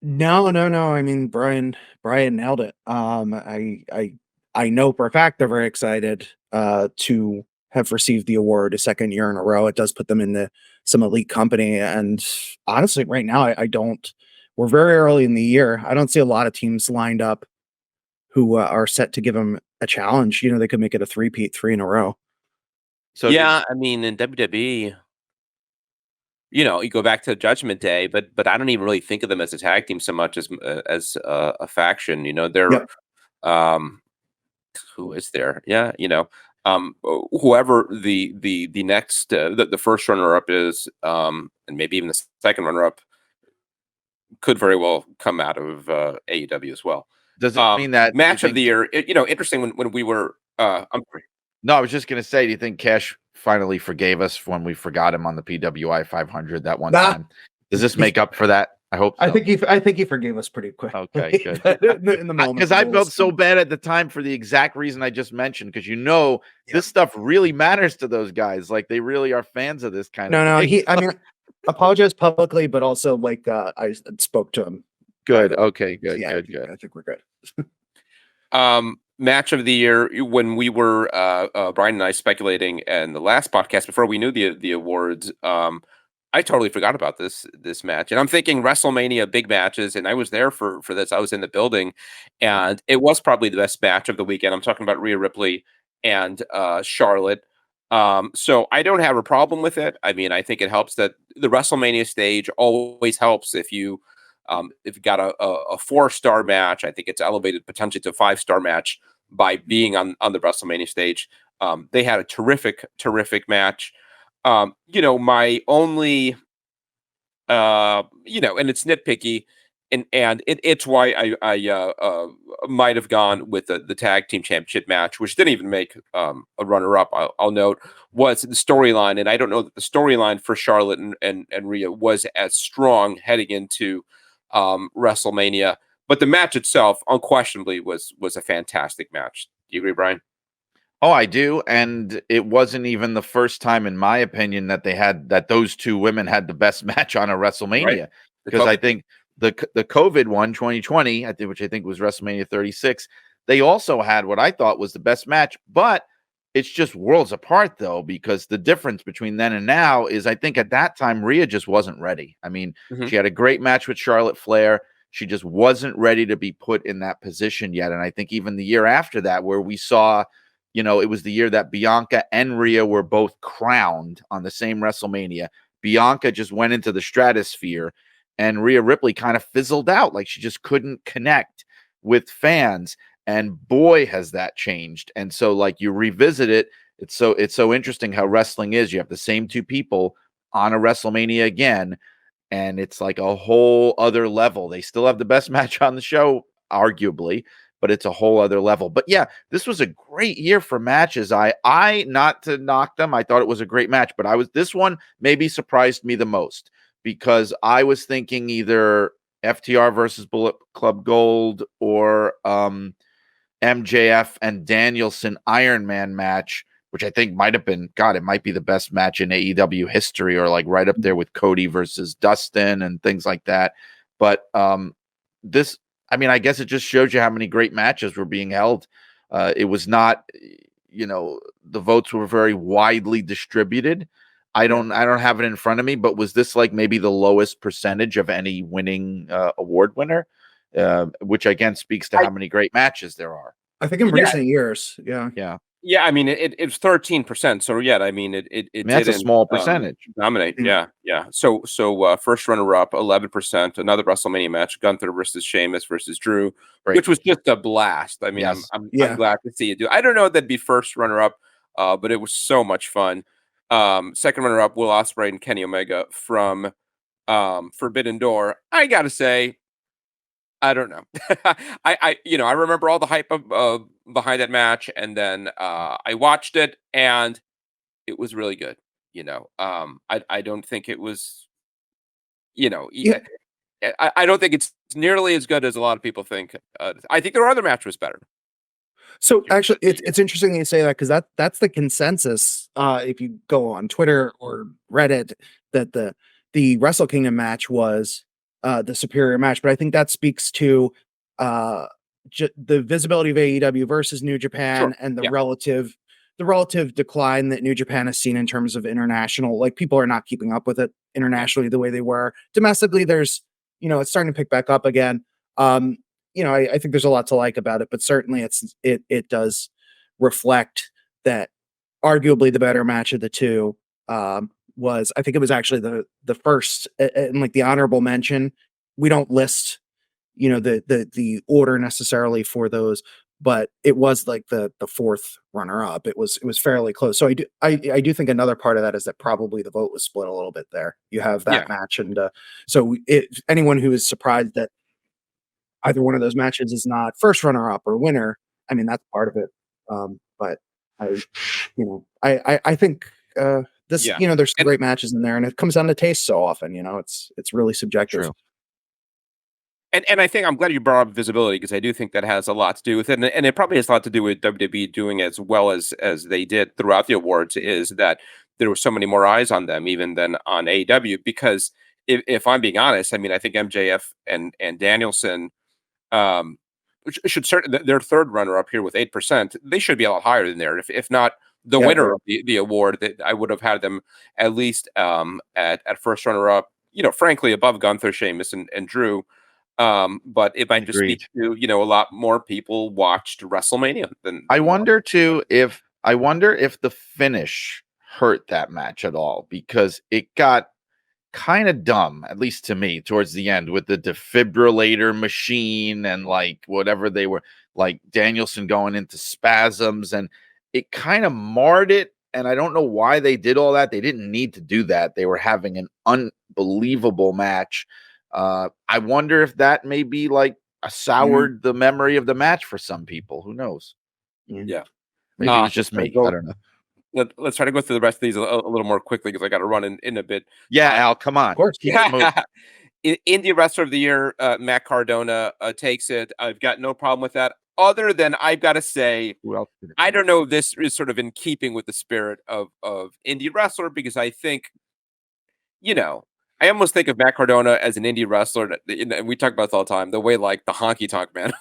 No. I mean, Brian nailed it. I know for a fact they're very excited to have received the award a second year in a row. It does put them in some elite company. And honestly, right now, we're very early in the year. I don't see a lot of teams lined up who are set to give them a challenge. They could make it a 3-peat, 3 in a row. So I mean, in WWE, you go back to Judgment Day, but I don't even really think of them as a tag team so much as a faction. They're who is there? Yeah, whoever the next the first runner up is, and maybe even the second runner up could very well come out of AEW as well. Does it mean that Match of the Year? Interesting when we were. I'm sorry. No, I was just gonna say, do you think Cash finally forgave us when we forgot him on the PWI 500 that one time? Does this make up for that? I hope so. I think he forgave us pretty quick. Okay, good. in the moment, because I felt so bad at the time for the exact reason I just mentioned. Because this stuff really matters to those guys. Like, they really are fans of this kind of thing. I mean, apologize publicly, but also like I spoke to him. Good. Okay. Good. Yeah, Good. I think we're good. Match of the Year, when we were Brian and I speculating in the last podcast before we knew the awards, I totally forgot about this match, and I'm thinking WrestleMania big matches, and I was there for this. I was in the building, and it was probably the best match of the weekend. I'm talking about Rhea Ripley and Charlotte. So I don't have a problem with it. I mean, I think it helps that the WrestleMania stage always helps if you got a 4-star match. I think it's elevated potentially to a 5-star match by being on the WrestleMania stage. They had a terrific match. My only, and it's nitpicky, and it's why I might have gone with the tag team championship match, which didn't even make a runner-up. I'll note, was the storyline, and I don't know that the storyline for Charlotte and Rhea was as strong heading into WrestleMania. But the match itself, unquestionably, was a fantastic match. Do you agree, Brian? Oh, I do, and it wasn't even the first time, in my opinion, that those two women had the best match on a WrestleMania. Because I think the COVID one, 2020, which I think was WrestleMania 36, they also had what I thought was the best match, but it's just worlds apart, though, because the difference between then and now is I think at that time, Rhea just wasn't ready. I mean, she had a great match with Charlotte Flair. She just wasn't ready to be put in that position yet. And I think even the year after that, where we saw, it was the year that Bianca and Rhea were both crowned on the same WrestleMania. Bianca just went into the stratosphere, and Rhea Ripley kind of fizzled out. Like, she just couldn't connect with fans. And boy, has that changed. And so, like, you revisit it. It's so interesting how wrestling is. You have the same two people on a WrestleMania again, and it's like a whole other level. They still have the best match on the show, arguably, but it's a whole other level. But yeah, this was a great year for matches. I not to knock them, I thought it was a great match, but this one maybe surprised me the most, because I was thinking either FTR versus Bullet Club Gold or MJF and Danielson Iron Man match, which I think might have been, God, it might be the best match in AEW history, or like right up there with Cody versus Dustin and things like that. But this, I mean, I guess it just shows you how many great matches were being held. It was not, the votes were very widely distributed. I don't have it in front of me, but was this like maybe the lowest percentage of any winning award winner? Which again speaks to how many great matches there are. I think in recent years, yeah. I mean, it's 13%. So yeah, I mean, that's a small percentage. Dominate, yeah. So first runner up, 11%. Another WrestleMania match, Gunther versus Sheamus versus Drew, which was just a blast. I mean, yes. I'm glad to see you do. I don't know if that'd be first runner up, but it was so much fun. Second runner up, Will Ospreay and Kenny Omega from Forbidden Door. I gotta say, I don't know. I remember all the hype of behind that match, and then I watched it, and it was really good. I don't think it was, I don't think it's nearly as good as a lot of people think. I think there are other matches better. So actually, it's interesting that you say that, because that's the consensus. If you go on Twitter or Reddit, that the Wrestle Kingdom match was the superior match. But I think that speaks to the visibility of AEW versus New Japan, and the relative decline that New Japan has seen in terms of international. Like, people are not keeping up with it internationally the way they were domestically. There's, it's starting to pick back up again. I think there's a lot to like about it, but certainly it does reflect that arguably the better match of the two was, I think it was actually the first, and like the honorable mention. We don't list, the order necessarily for those, but it was like the fourth runner up. It was fairly close. So I do think another part of that is that probably the vote was split a little bit there. You have that match, and so anyone who is surprised that either one of those matches is not first runner up or winner, I mean, that's part of it. But I think this, there's some great matches in there, and it comes down to taste so often. It's really subjective. True. And I think I'm glad you brought up visibility, because I do think that has a lot to do with it, and it probably has a lot to do with WWE doing as well as they did throughout the awards, is that there were so many more eyes on them even than on AEW. Because if I'm being honest, I mean, I think MJF and Danielson should certainly, their third runner up here with 8%. They should be a lot higher than there. If not the winner of the award, that I would have had them at least at first runner up. Frankly, above Gunther, Sheamus, and Drew. But it might just speak to, a lot more people watched WrestleMania than I wonder too if the finish hurt that match at all, because it got kind of dumb, at least to me, towards the end, with the defibrillator machine and like whatever they were, like Danielson going into spasms, and it kind of marred it. And I don't know why they did all that. They didn't need to do that. They were having an unbelievable match. I wonder if that may be like soured the memory of the match for some people. Who knows? Yeah. Maybe it was just me. I don't know. Let's try to go through the rest of these a little more quickly, because I got to run in a bit. Yeah, Al, come on. Of course. Yeah. Indie Wrestler of the Year, Matt Cardona takes it. I've got no problem with that. Other than I've got to say, Who else did it? I don't know if this is sort of in keeping with the spirit of indie wrestler, because I think, you know, I almost think of Matt Cardona as an indie wrestler, and we talk about this all the time, the way like the Honky Tonk Man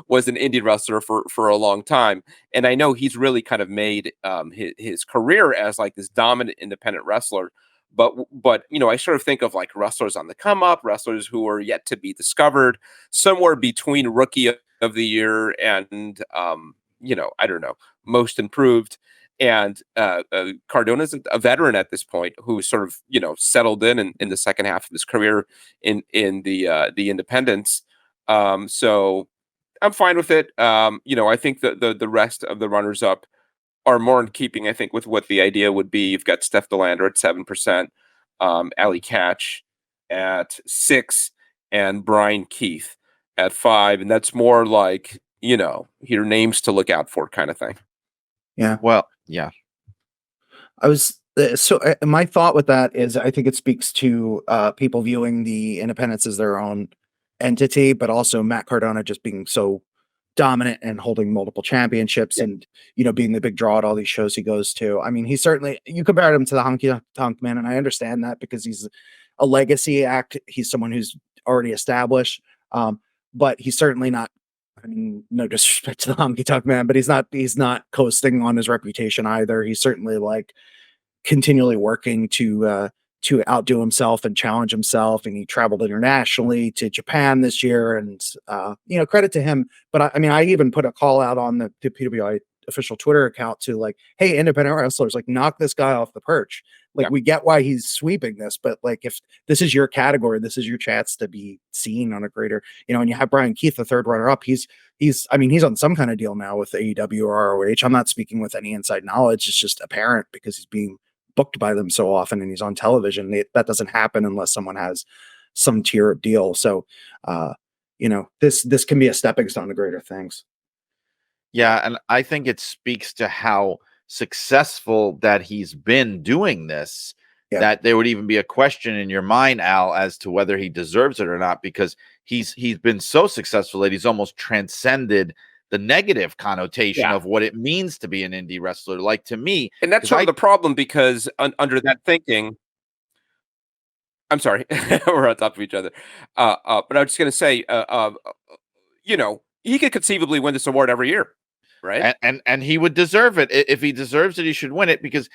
was an indie wrestler for a long time. And I know he's really kind of made his career as like this dominant independent wrestler. But I sort of think of like wrestlers on the come up, wrestlers who are yet to be discovered, somewhere between Rookie of the Year and I don't know, Most Improved. And Cardona's a veteran at this point who sort of settled in the second half of his career in the independents. So I'm fine with it. I think the rest of the runners up are more in keeping, I think, with what the idea would be. You've got Steph DeLander at 7%, Ali Catch at 6%, and Brian Keith at 5%. And that's more like, your names to look out for kind of thing. Yeah. Well, yeah. I was my thought with that is I think it speaks to people viewing the independents as their own entity, but also Matt Cardona just being so dominant and holding multiple championships and being the big draw at all these shows he goes to. I mean, he certainly, you compared him to the Honky Tonk Man, and I understand that because he's a legacy act. He's someone who's already established, but he's certainly not. I mean, no disrespect to the Honky Tonk Man, but he's not coasting on his reputation either. He's certainly like continually working to outdo himself and challenge himself. And he traveled internationally to Japan this year, and credit to him. But I even put a call out on the PWI official Twitter account to like, hey, independent wrestlers, like knock this guy off the perch. Like we get why he's sweeping this, but like if this is your category, this is your chance to be seen on a greater, and you have Brian Keith, the third runner up. He's on some kind of deal now with AEW or ROH. I'm not speaking with any inside knowledge. It's just apparent because he's being booked by them so often and he's on television. That doesn't happen unless someone has some tier of deal. So, this can be a stepping stone to greater things. Yeah. And I think it speaks to how successful that he's been doing this, that there would even be a question in your mind, Al, as to whether he deserves it or not, because he's been so successful that he's almost transcended the negative connotation of what it means to be an indie wrestler. Like, to me, and that's sort of the problem, because under that thinking, I'm sorry, we're on top of each other. But I was just going to say, he could conceivably win this award every year, right? And he would deserve it. If he deserves it, he should win it. Because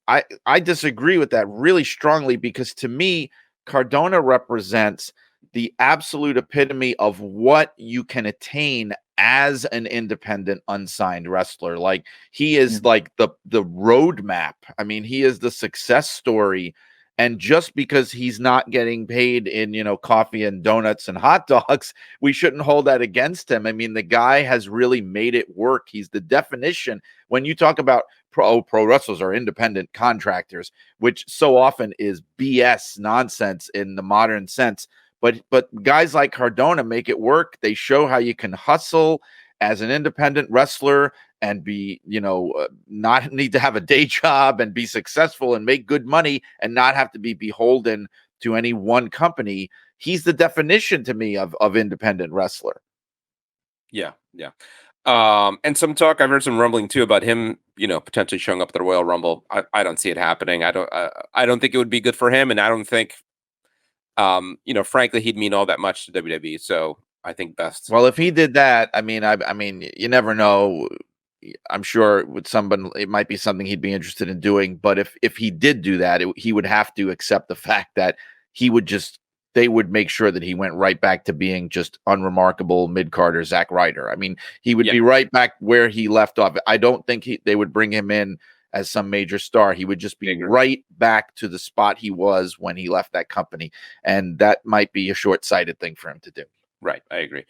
I disagree with that really strongly, because to me, Cardona represents the absolute epitome of what you can attain as an independent unsigned wrestler. Like, he is like the roadmap. I mean, he is the success story. And just because he's not getting paid in, coffee and donuts and hot dogs, we shouldn't hold that against him. I mean, the guy has really made it work. He's the definition. When you talk about pro wrestlers are independent contractors, which so often is BS nonsense in the modern sense. But guys like Cardona make it work. They show how you can hustle as an independent wrestler and be, not need to have a day job and be successful and make good money and not have to be beholden to any one company. He's the definition to me of independent wrestler. Yeah. Yeah. And some talk, I've heard some rumbling too about him, potentially showing up at the Royal Rumble. I don't see it happening. I don't think it would be good for him. And I don't think, frankly, he'd mean all that much to WWE. So I think best. Well, if he did that, I mean, you never know. I'm sure with someone, it might be something he'd be interested in doing. But if he did do that, he would have to accept the fact that they would make sure that he went right back to being just unremarkable mid-carder Zack Ryder. I mean, he would be right back where he left off. I don't think they would bring him in as some major star. He would just be right back to the spot he was when he left that company. And that might be a short-sighted thing for him to do. Right. I agree.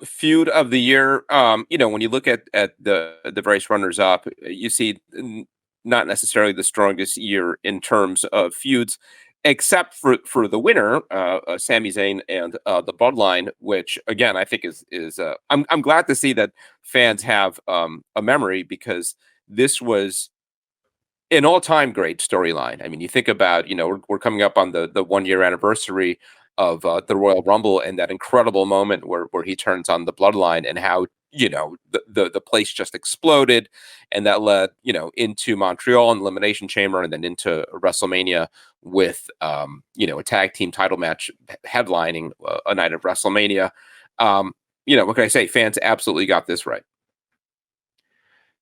Feud of the year. When you look at the various runners up, you see not necessarily the strongest year in terms of feuds, except for the winner, Sami Zayn and the Bloodline, which again I think is I'm glad to see that fans have a memory, because this was an all-time great storyline. I mean, you think about we're coming up on the 1 year anniversary the Royal Rumble, and that incredible moment where he turns on the Bloodline, and how the place just exploded, and that led into Montreal and Elimination Chamber, and then into WrestleMania with a tag team title match headlining a night of WrestleMania. What can I say? Fans absolutely got this right.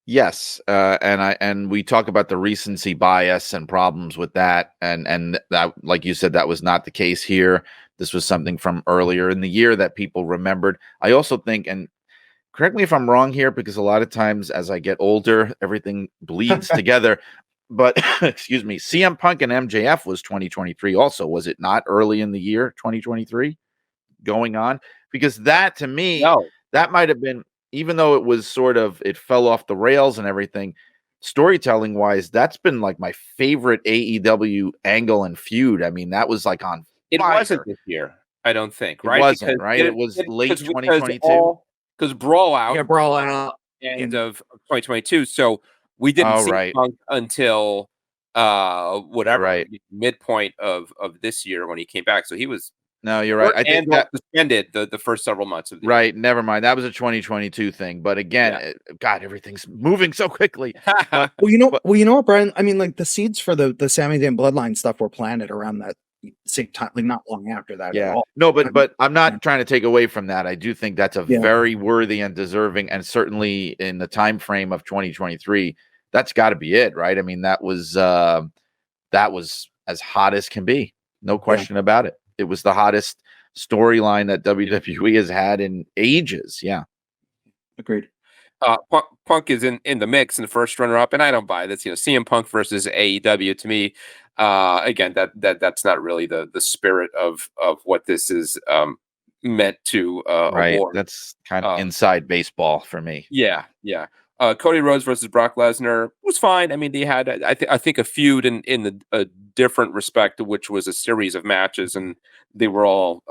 Yes, and we talk about the recency bias and problems with that, and that, like you said, that was not the case here. This was something from earlier in the year that people remembered. I also think, and correct me if I'm wrong here, because a lot of times as I get older, everything bleeds together. But excuse me, CM Punk and MJF was 2023 also, was it not, early in the year 2023 going on? Because that, to me, No. that might have been, even though it was sort of, it fell off the rails and everything, storytelling wise, that's been like my favorite AEW angle and feud. I mean, that was like on It fire. wasn't this year, I don't think, It right? wasn't, right? It was late 2022. Because Brawl Out, Yeah, Brawl Out. end of 2022. So we didn't see right. Punk until whatever, Right. midpoint of this year when he came back. So he was No, you're right. I think that suspended the first several months of the right. year. Never mind. That was a 2022 thing. But again, God, everything's moving so quickly. Well, you know what, Brian? I mean, like the seeds for the Sami Zayn bloodline stuff were planted around that same time, like not long after that. Yeah. At all. No, but I'm not trying to take away from that. I do think that's a Yeah. very worthy and deserving, and certainly in the time frame of 2023, that's got to be it, right? I mean, that was as hot as can be. No question about it. It was the hottest storyline that WWE has had in ages. Yeah. Agreed. Punk is in the mix, and the first runner up, and I don't buy this. CM Punk versus AEW, to me, again, that's not really the spirit of what this is meant to right. award. That's kind of inside baseball for me. Yeah. Cody Rhodes versus Brock Lesnar was fine. I mean, they had I think a feud in a different respect, which was a series of matches, and they were all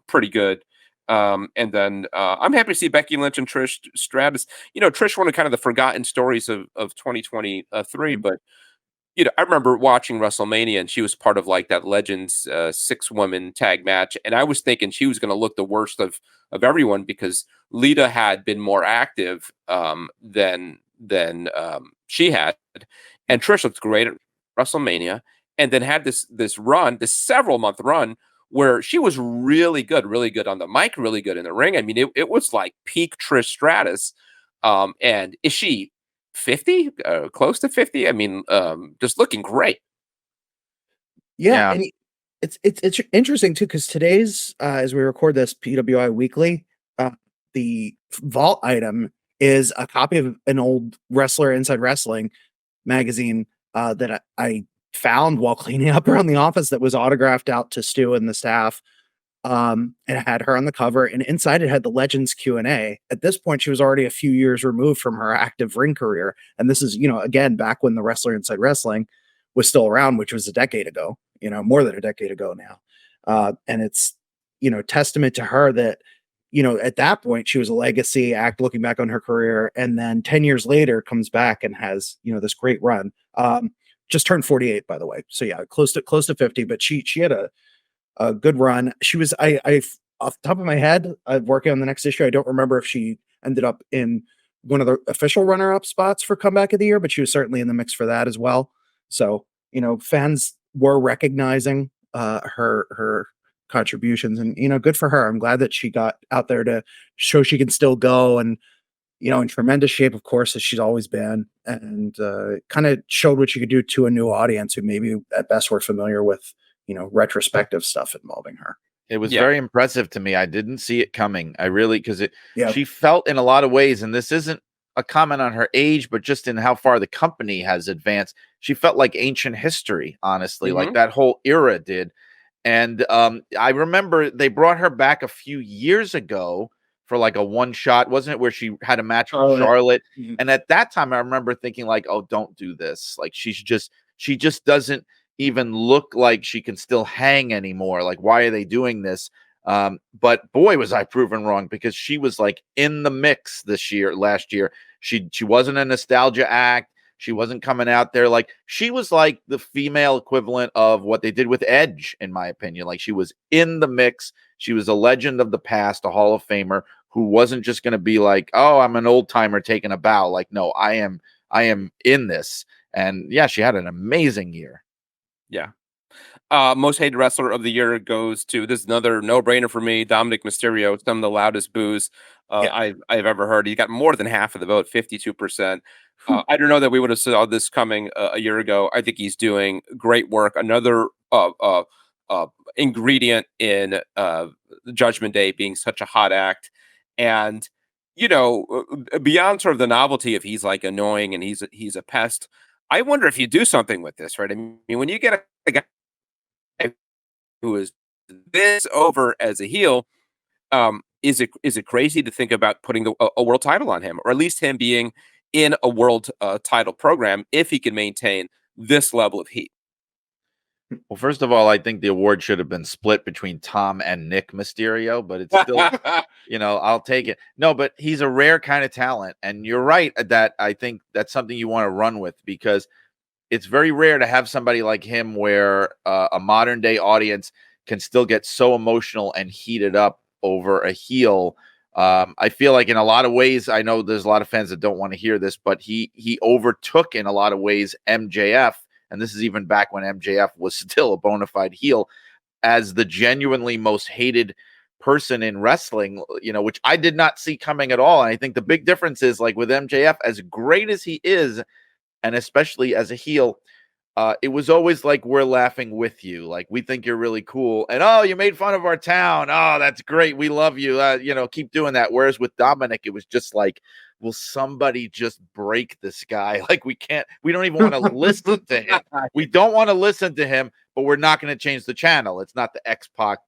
pretty good. And then I'm happy to see Becky Lynch and Trish Stratus. Trish, one of kind of the forgotten stories of 2023, but I remember watching WrestleMania, and she was part of like that Legends 6-woman tag match, and I was thinking she was going to look the worst of everyone, because Lita had been more active than she had, and Trish looked great at WrestleMania, and then had this run, this several month run, where she was really good on the mic, really good in the ring. I mean, it was like peak Trish Stratus. And is she 50? Close to 50? I mean, just looking great. Yeah. And it's interesting too, because today's as we record this PWI Weekly, the vault item is a copy of an old Wrestler Inside Wrestling magazine that I found while cleaning up around the office, that was autographed out to Stu and the staff. And it had her on the cover, and inside it had the Legends Q&A. At this point, she was already a few years removed from her active ring career. And this is, again, back when the Wrestler Inside Wrestling was still around, which was a decade ago, more than a decade ago now. And it's, testament to her that, at that point, she was a legacy act looking back on her career. And then 10 years later comes back and has, this great run. Just turned 48, by the way. So yeah, close to 50, but she had a good run. She was, I off the top of my head, working on the next issue, I don't remember if she ended up in one of the official runner-up spots for comeback of the year, but she was certainly in the mix for that as well. So, fans were recognizing her contributions, and, good for her. I'm glad that she got out there to show she can still go, and, in tremendous shape, of course, as she's always been, and kind of showed what she could do to a new audience who maybe at best were familiar with, retrospective stuff involving her. It was very impressive to me. I didn't see it coming. I really, because she felt in a lot of ways, and this isn't a comment on her age, but just in how far the company has advanced, she felt like ancient history, honestly, like that whole era did. And I remember they brought her back a few years ago for like a one shot, wasn't it, where she had a match with Charlotte? Mm-hmm. And at that time, I remember thinking like, oh, don't do this. Like she just doesn't even look like she can still hang anymore. Like, why are they doing this? But boy, was I proven wrong, because she was like in the mix last year. She wasn't a nostalgia act. She wasn't coming out there like she was like the female equivalent of what they did with Edge, in my opinion. Like she was in the mix. She was a legend of the past, a Hall of Famer who wasn't just going to be like, oh, I'm an old timer taking a bow. Like, no, I am in this. And yeah, she had an amazing year. Yeah. Most hated wrestler of the year goes to, this is another no-brainer for me, Dominic Mysterio. Some of the loudest boos I've ever heard. He got more than half of the vote, 52%. I don't know that we would have saw this coming a year ago. I think he's doing great work. Another ingredient in Judgment Day being such a hot act. And, beyond sort of the novelty of he's like annoying and he's a pest, I wonder if you do something with this, right? I mean, when you get a guy who is this over as a heel, is it crazy to think about putting a world title on him, or at least him being in a world title program if he can maintain this level of heat? Well, first of all, I think the award should have been split between Tom and Nick Mysterio, but it's still, I'll take it. No, but he's a rare kind of talent. And you're right that I think that's something you want to run with, because it's very rare to have somebody like him where a modern day audience can still get so emotional and heated up over a heel. I feel like in a lot of ways, I know there's a lot of fans that don't want to hear this, but he overtook in a lot of ways MJF. And this is even back when MJF was still a bona fide heel, as the genuinely most hated person in wrestling, which I did not see coming at all. And I think the big difference is, like, with MJF, as great as he is, and especially as a heel, it was always like, we're laughing with you. Like, we think you're really cool. And, oh, you made fun of our town. Oh, that's great. We love you. Keep doing that. Whereas with Dominic, it was just like, will somebody just break this guy? Like, we don't even want to listen to him. We don't want to listen to him, but we're not going to change the channel. It's not the X-Pac,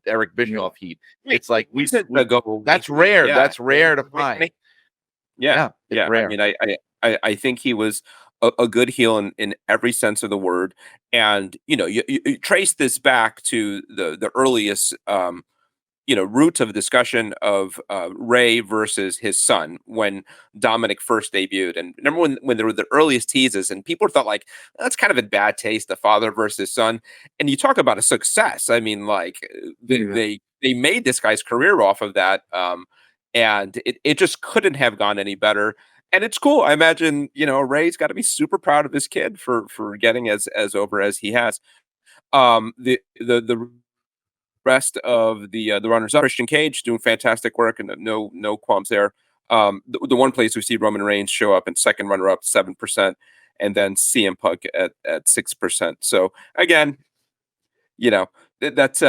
Eric Bischoff heat. It's like, that's rare. Yeah. That's rare to find. Yeah. Rare. I mean, I think he was a good heel in every sense of the word. And, you trace this back to the earliest, roots of discussion of Ray versus his son when Dominic first debuted. And remember when there were the earliest teases and people thought like, that's kind of in bad taste, the father versus son. And you talk about a success. I mean, like they made this guy's career off of that. And it just couldn't have gone any better. And it's cool. I imagine, Ray's got to be super proud of his kid for getting as over as he has. The rest of the runners up, Christian Cage doing fantastic work, and no qualms there. The one place we see Roman Reigns show up in second runner up 7%, and then CM Punk at 6%. So again, that's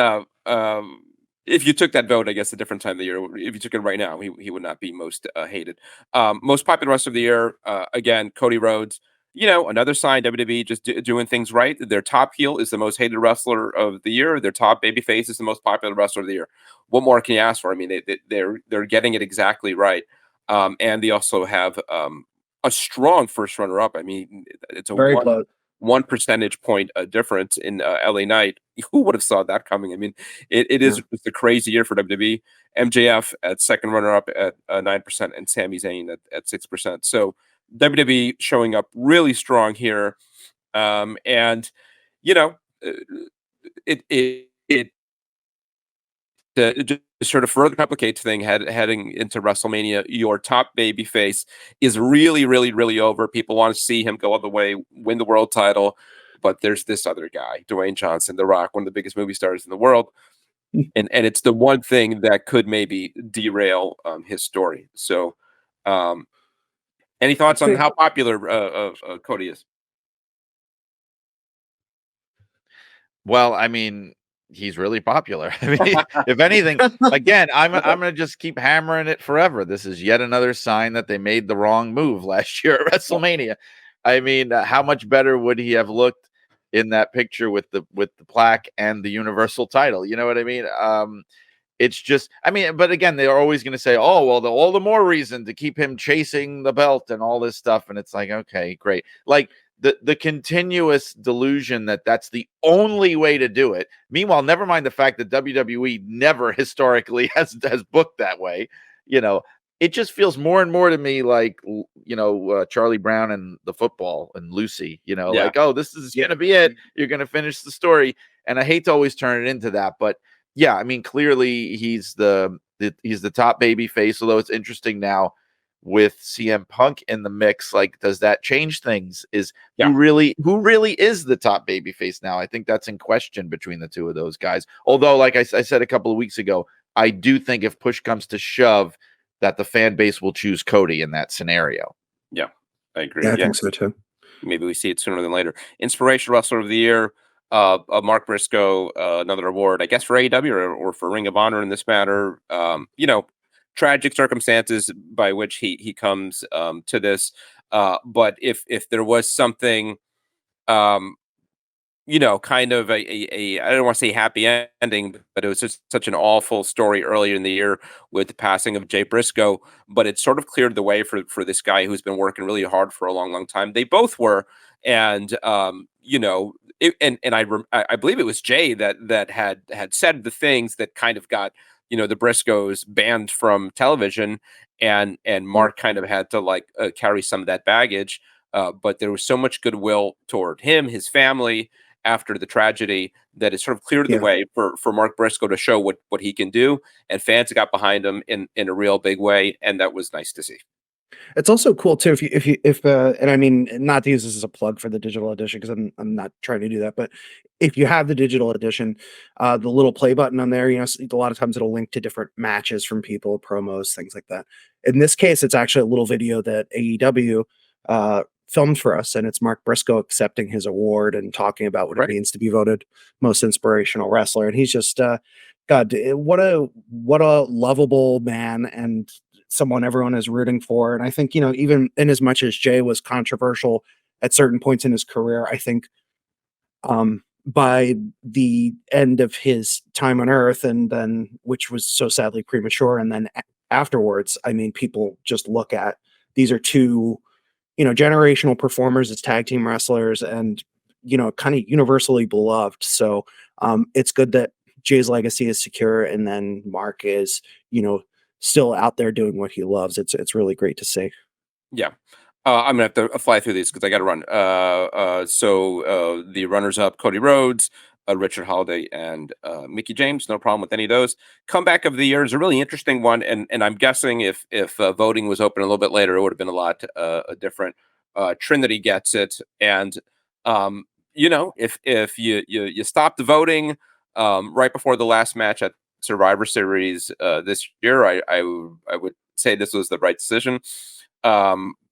if you took that vote, I guess a different time of the year. If you took it right now, he would not be most hated. Most popular wrestler of the year, again, Cody Rhodes. Another sign WWE just doing things right. Their top heel is the most hated wrestler of the year. Their top babyface is the most popular wrestler of the year. What more can you ask for? I mean, they're getting it exactly right. And they also have a strong first runner up. I mean, it's a very close. 1 percentage point difference in LA Knight. Who would have saw that coming? I mean, it is just a crazy year for WWE. MJF at second runner up at 9%, and Sami Zayn at 6%. So WWE showing up really strong here, and it just sort of further complicates thing heading into WrestleMania. Your top baby face is really, really, really over. People want to see him go all the way, win the world title, but there's this other guy, Dwayne Johnson, The Rock, one of the biggest movie stars in the world, and it's the one thing that could maybe derail his story. So. Any thoughts on how popular Cody is? Well, I mean, he's really popular. I mean, if anything, again, I'm gonna just keep hammering it forever. This is yet another sign that they made the wrong move last year at WrestleMania. I mean, how much better would he have looked in that picture with the plaque and the Universal title? You know what I mean? It's just, I mean, but again, they're always going to say, oh, well, all the more reason to keep him chasing the belt and all this stuff. And it's like, okay, great. Like the continuous delusion that that's the only way to do it. Meanwhile, never mind the fact that WWE never historically has booked that way. it just feels more and more to me like, Charlie Brown and the football and Lucy, like, oh, this is going to be it. You're going to finish the story. And I hate to always turn it into that, but yeah, I mean, clearly he's the top baby face, although it's interesting now with CM Punk in the mix. Like, does that change things? Who really is the top baby face now? I think that's in question between the two of those guys. Although, like I said a couple of weeks ago, I do think if push comes to shove, that the fan base will choose Cody in that scenario. Yeah, I agree. Yeah, I think so too. Maybe we see it sooner than later. Inspirational Wrestler of the Year, Mark Briscoe, another award, I guess, for AEW or for Ring of Honor in this matter. Tragic circumstances by which he comes to this. But if there was something, kind of a I don't want to say happy ending, but it was just such an awful story earlier in the year with the passing of Jay Briscoe. But it sort of cleared the way for this guy who's been working really hard for a long, long time. They both were, and I believe it was Jay that had said the things that kind of got the Briscoes banned from television, and Mark kind of had to carry some of that baggage. But there was so much goodwill toward him, his family, after the tragedy, that it sort of cleared the way for Mark Briscoe to show what he can do, and fans got behind him in a real big way, and that was nice to see. It's also cool too if and I mean, not to use this as a plug for the digital edition, because I'm not trying to do that, but if you have the digital edition, the little play button on there, a lot of times it'll link to different matches from people, promos, things like that. In this case, it's actually a little video that AEW filmed for us, and it's Mark Briscoe accepting his award and talking about what it means to be voted most inspirational wrestler. And he's just God, what a lovable man, and someone everyone is rooting for. And I think, even in as much as Jay was controversial at certain points in his career, I think by the end of his time on Earth, and then, which was so sadly premature, and then afterwards, I mean, people just look at, these are two generational performers as tag team wrestlers, and kind of universally beloved. So it's good that Jay's legacy is secure, and then Mark is still out there doing what he loves. It's really great to see. Yeah. I'm gonna have to fly through these because I got to run. So the runners-up: Cody Rhodes, Richard Holiday, and Mickey James. No problem with any of those. Comeback of the year is a really interesting one, and I'm guessing if voting was open a little bit later, it would have been a lot different. Trinity gets it, and if you stop the voting right before the last match at Survivor Series this year, I would say this was the right decision.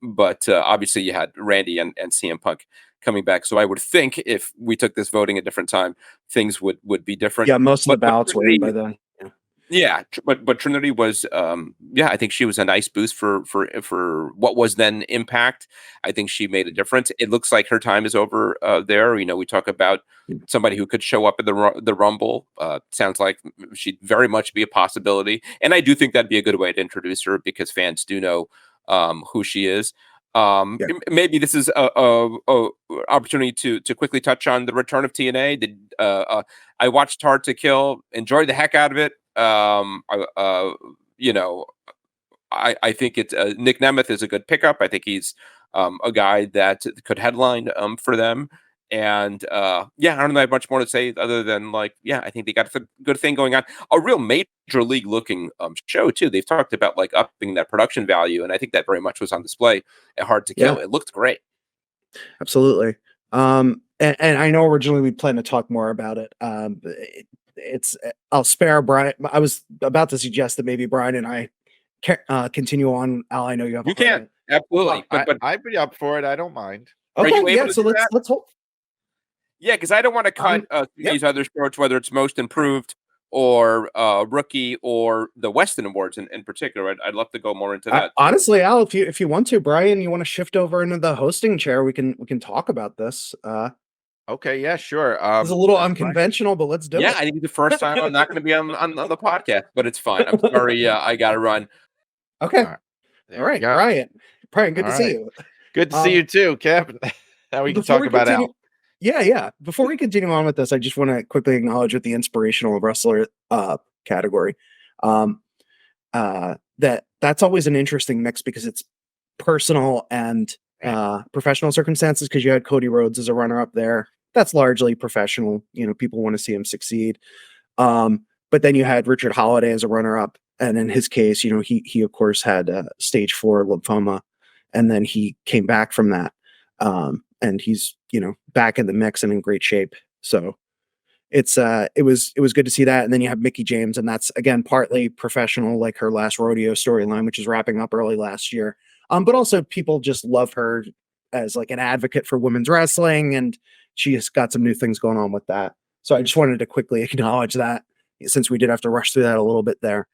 But obviously you had Randy and CM Punk coming back. So I would think if we took this voting at a different time, things would be different. Yeah, most of the ballots were in by then. Yeah, but Trinity was, I think she was a nice boost for what was then Impact. I think she made a difference. It looks like her time is over there. We talk about somebody who could show up at the Rumble. Sounds like she'd very much be a possibility, and I do think that'd be a good way to introduce her because fans do know who she is. Maybe this is a opportunity to quickly touch on the return of TNA. I watched Hard to Kill, enjoyed the heck out of it. I think it's Nick Nemeth is a good pickup. I think he's a guy that could headline for them. And I don't have much more to say other than I think they got a good thing going on. A real major league looking show too. They've talked about upping that production value, and I think that very much was on display at Hard to Kill. It looked great. Absolutely. And I know originally we planned to talk more about it. I'll spare Brian. I was about to suggest that maybe Brian and I continue on. Al, I know you have. You can absolutely, but I'd be up for it. I don't mind. Okay, so let's hope. Yeah, because I don't want to cut these other sports, whether it's Most Improved or Rookie or the Weston Awards in particular. I'd love to go more into that. Honestly, Al, if you want to, Brian, you want to shift over into the hosting chair, we can talk about this. Okay, yeah, sure. It's a little unconventional, but let's do it. Yeah, I think the first time I'm not going to be on the podcast, but it's fine. I'm sorry, I got to run. Okay. All right, Brian, good to see you. Good to see you too, Kevin. Now we can talk about Al. Yeah. Before we continue on with this, I just want to quickly acknowledge with the inspirational wrestler category that that's always an interesting mix because it's personal and professional circumstances, because you had Cody Rhodes as a runner-up there. That's largely professional. People want to see him succeed. But then you had Richard Holiday as a runner-up, and in his case, he of course had stage 4 lymphoma, and then he came back from that, and he's back in the mix and in great shape. So it was good to see that. And then you have Mickie James, and that's again partly professional, like her last rodeo storyline, which is wrapping up early last year. But also people just love her as like an advocate for women's wrestling, and she has got some new things going on with that. So I just wanted to quickly acknowledge that, since we did have to rush through that a little bit there.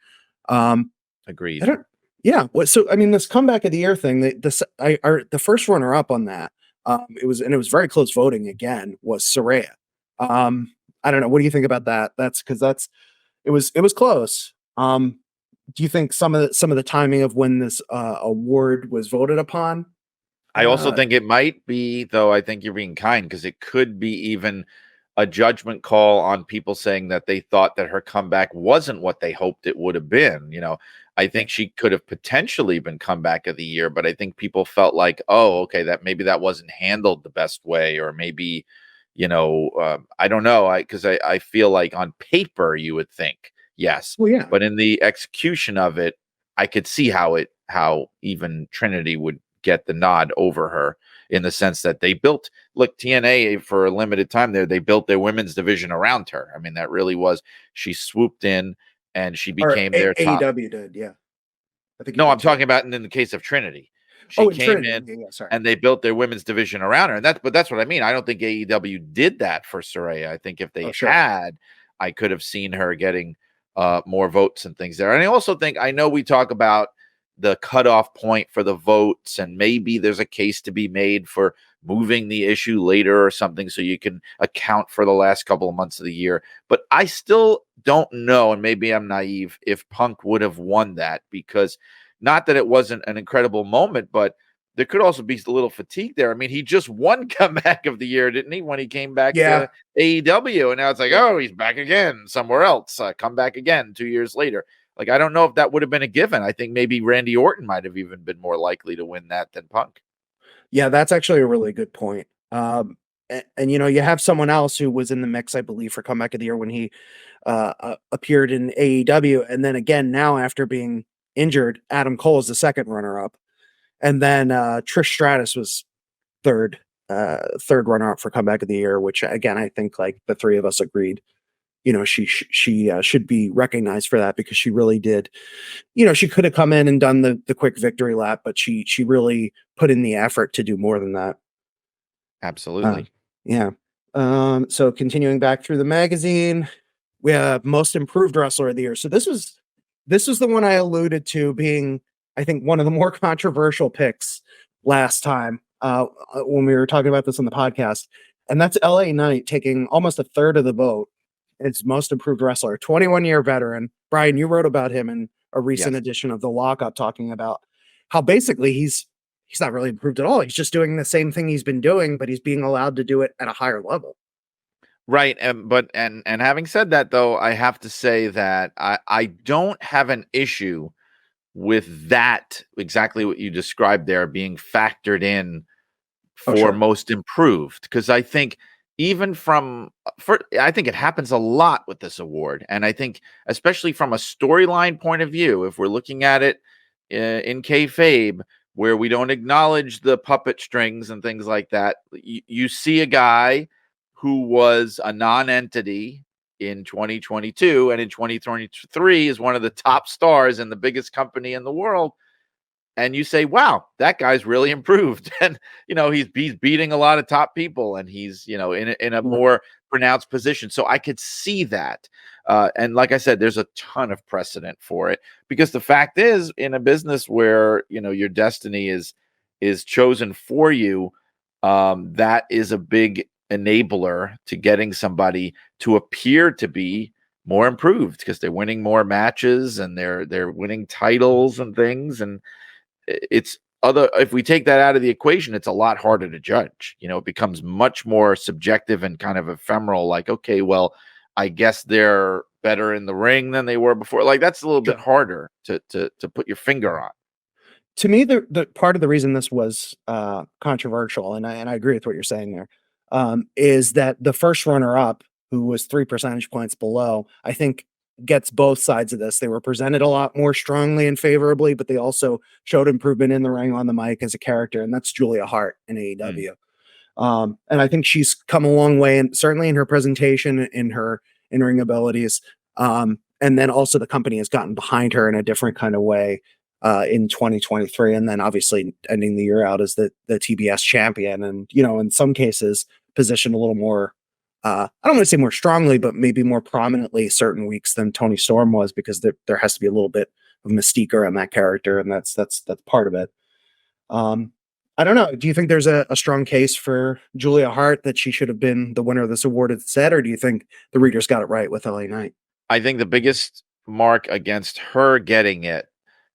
Agreed. So I mean, this comeback of the year thing, the first runner up on that, it was very close voting again, was Saraya. I don't know. What do you think about that? It was close. Do you think some of the timing of when this award was voted upon? I also think it might be, though I think you're being kind, because it could be even a judgment call on people saying that they thought that her comeback wasn't what they hoped it would have been. I think she could have potentially been comeback of the year, but I think people felt like, oh, okay, that maybe that wasn't handled the best way, or maybe, I don't know. I feel like on paper you would think yes, well, yeah, but in the execution of it, I could see how even Trinity would get the nod over her, in the sense that they built, TNA for a limited time there, they built their women's division around her. I mean, that really was, she swooped in and she became their top. AEW did, yeah. I think no, I'm talking about in the case of Trinity. She came in and they built their women's division around her. And that's what I mean. I don't think AEW did that for Saraya. I think if they had, I could have seen her getting more votes and things there. And I also think, I know we talk about the cutoff point for the votes, and maybe there's a case to be made for moving the issue later or something, so you can account for the last couple of months of the year. But I still don't know, and maybe I'm naive, if Punk would have won that, because not that it wasn't an incredible moment, but there could also be a little fatigue there. I mean, he just won comeback of the year, didn't he, when he came back to AEW, and now it's like, oh, he's back again somewhere else, come back again 2 years later. Like, I don't know if that would have been a given. I think maybe Randy Orton might have even been more likely to win that than Punk. Yeah, that's actually a really good point. And you have someone else who was in the mix, I believe, for comeback of the year when he appeared in AEW. And then again, now after being injured, Adam Cole is the second runner-up. And then Trish Stratus was third runner-up for comeback of the year, which, again, I think like the three of us agreed. She should be recognized for that, because she really did. She could have come in and done the quick victory lap, but she really put in the effort to do more than that. Absolutely. Yeah. So continuing back through the magazine, we have most improved wrestler of the year. So this was the one I alluded to being, I think, one of the more controversial picks last time when we were talking about this on the podcast, and that's LA Knight taking almost a third of the vote. It's most improved wrestler, 21-year veteran. Brian, you wrote about him in a recent edition of The Lockup, talking about how basically he's not really improved at all. He's just doing the same thing he's been doing, but he's being allowed to do it at a higher level. Right. But having said that, though, I have to say that I don't have an issue with that, exactly what you described there, being factored in for most improved, because I think I think it happens a lot with this award. And I think, especially from a storyline point of view, if we're looking at it in kayfabe, where we don't acknowledge the puppet strings and things like that, you see a guy who was a non-entity in 2022 and in 2023 is one of the top stars in the biggest company in the world. And you say, wow, that guy's really improved. And, he's beating a lot of top people, and he's, in a more pronounced position. So I could see that. And like I said, there's a ton of precedent for it, because the fact is, in a business where, your destiny is chosen for you, that is a big enabler to getting somebody to appear to be more improved, because they're winning more matches and they're winning titles and things. And if we take that out of the equation, it's a lot harder to judge. It becomes much more subjective and kind of ephemeral, like, okay, well, I guess they're better in the ring than they were before. Like that's a little bit harder to put your finger on. To me, the part of the reason this was controversial, and I agree with what you're saying there, is that the first runner up, who was 3 percentage points below, I think gets both sides of this. They were presented a lot more strongly and favorably, but they also showed improvement in the ring on the mic as a character, and that's Julia Hart in AEW. And I think she's come a long way, and certainly in her presentation, in her in-ring abilities. And then also the company has gotten behind her in a different kind of way in 2023. And then obviously ending the year out as the TBS champion. And, in some cases positioned a little more, I don't want to say more strongly, but maybe more prominently certain weeks than Toni Storm was, because there has to be a little bit of mystique around that character. And that's part of it. I don't know. Do you think there's a strong case for Julia Hart that she should have been the winner of this award instead, or do you think the readers got it right with LA Knight? I think the biggest mark against her getting it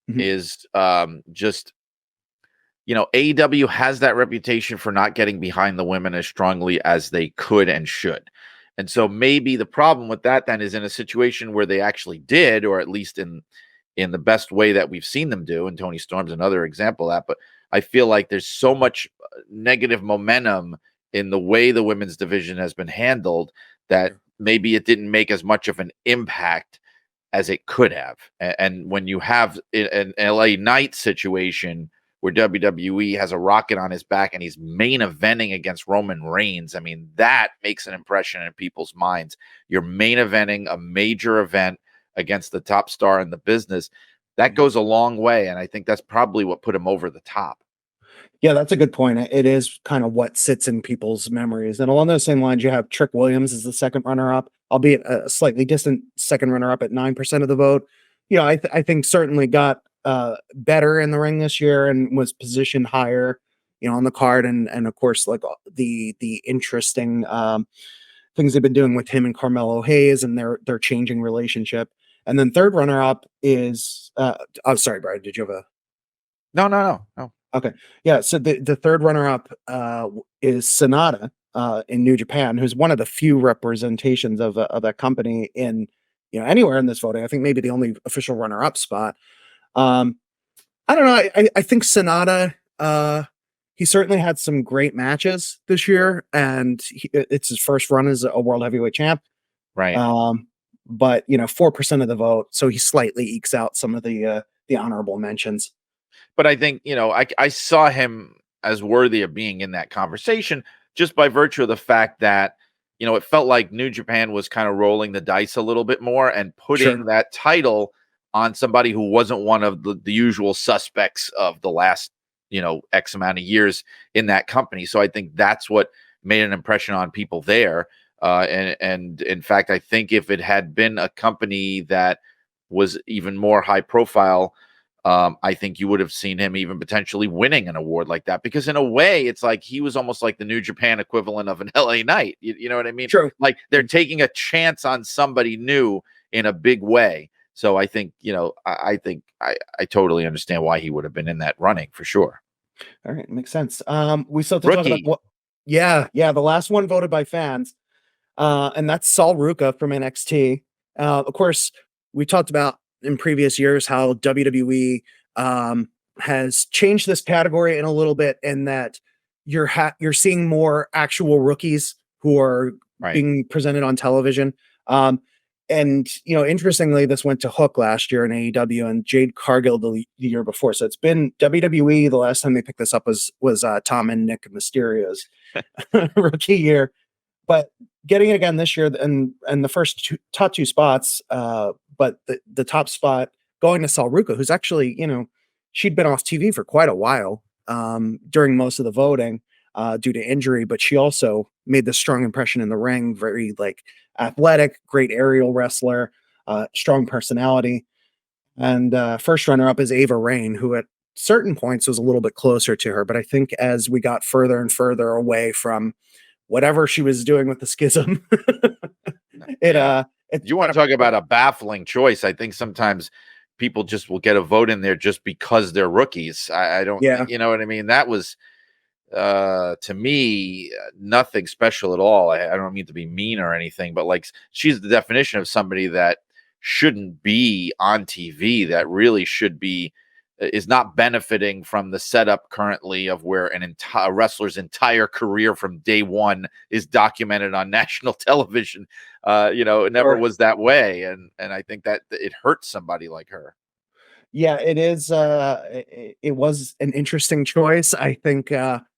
is just, AEW has that reputation for not getting behind the women as strongly as they could and should. And so maybe the problem with that then is in a situation where they actually did, or at least in the best way that we've seen them do, and Toni Storm's another example of that, but I feel like there's so much negative momentum in the way the women's division has been handled that maybe it didn't make as much of an impact as it could have. And when you have an LA Knight situation where WWE has a rocket on his back and he's main eventing against Roman Reigns, I mean, that makes an impression in people's minds. You're main eventing a major event against the top star in the business. That goes a long way, and I think that's probably what put him over the top. Yeah, that's a good point. It is kind of what sits in people's memories. And along those same lines, you have Trick Williams as the second runner-up, albeit a slightly distant second runner-up at 9% of the vote. I think certainly got better in the ring this year and was positioned higher, on the card. And of course, like the interesting things they've been doing with him and Carmelo Hayes and their changing relationship. And then third runner-up is, I'm sorry, Brian, did you have a... No. Okay. Yeah. So the third runner-up is Sonata in New Japan, who's one of the few representations of that company in, anywhere in this voting. I think maybe the only official runner-up spot. I don't know. I think Sonata, he certainly had some great matches this year, and it's his first run as a world heavyweight champ. Right. But 4% of the vote, so he slightly ekes out some of the honorable mentions. But I think, I saw him as worthy of being in that conversation just by virtue of the fact that, it felt like New Japan was kind of rolling the dice a little bit more and putting that title on somebody who wasn't one of the usual suspects of the last, X amount of years in that company. So I think that's what made an impression on people there. And in fact, I think if it had been a company that was even more high profile, I think you would have seen him even potentially winning an award like that, because in a way it's like he was almost like the New Japan equivalent of an LA Knight. You know what I mean? True. Like they're taking a chance on somebody new in a big way. So I think, I think I totally understand why he would have been in that running for sure. All right. Makes sense. We still have to talk about what, the last one voted by fans. And that's Sol Ruca from NXT. Of course, we talked about in previous years how WWE has changed this category in a little bit, in that you're seeing more actual rookies who are being presented on television. And interestingly, this went to Hook last year in AEW and Jade Cargill the year before. So it's been WWE. The last time they picked this up was Tom and Nick Mysterio's rookie year. But getting it again this year, and the first top two spots, but the top spot going to Sol Ruca, who's actually, she'd been off TV for quite a while during most of the voting due to injury, but she also made this strong impression in the ring, very athletic, great aerial wrestler, strong personality. And first runner-up is Ava Raine, who at certain points was a little bit closer to her, but I think as we got further and further away from whatever she was doing with the schism, you want to talk about a baffling choice. I think sometimes people just will get a vote in there just because they're rookies. I don't, you know what I mean? That was to me, nothing special at all. I don't mean to be mean or anything, but like she's the definition of somebody that shouldn't be on TV, that really should be is not benefiting from the setup currently of where an entire wrestler's entire career from day one is documented on national television. It never was that way, and I think that it hurts somebody like her. Yeah, it is. It was an interesting choice. I think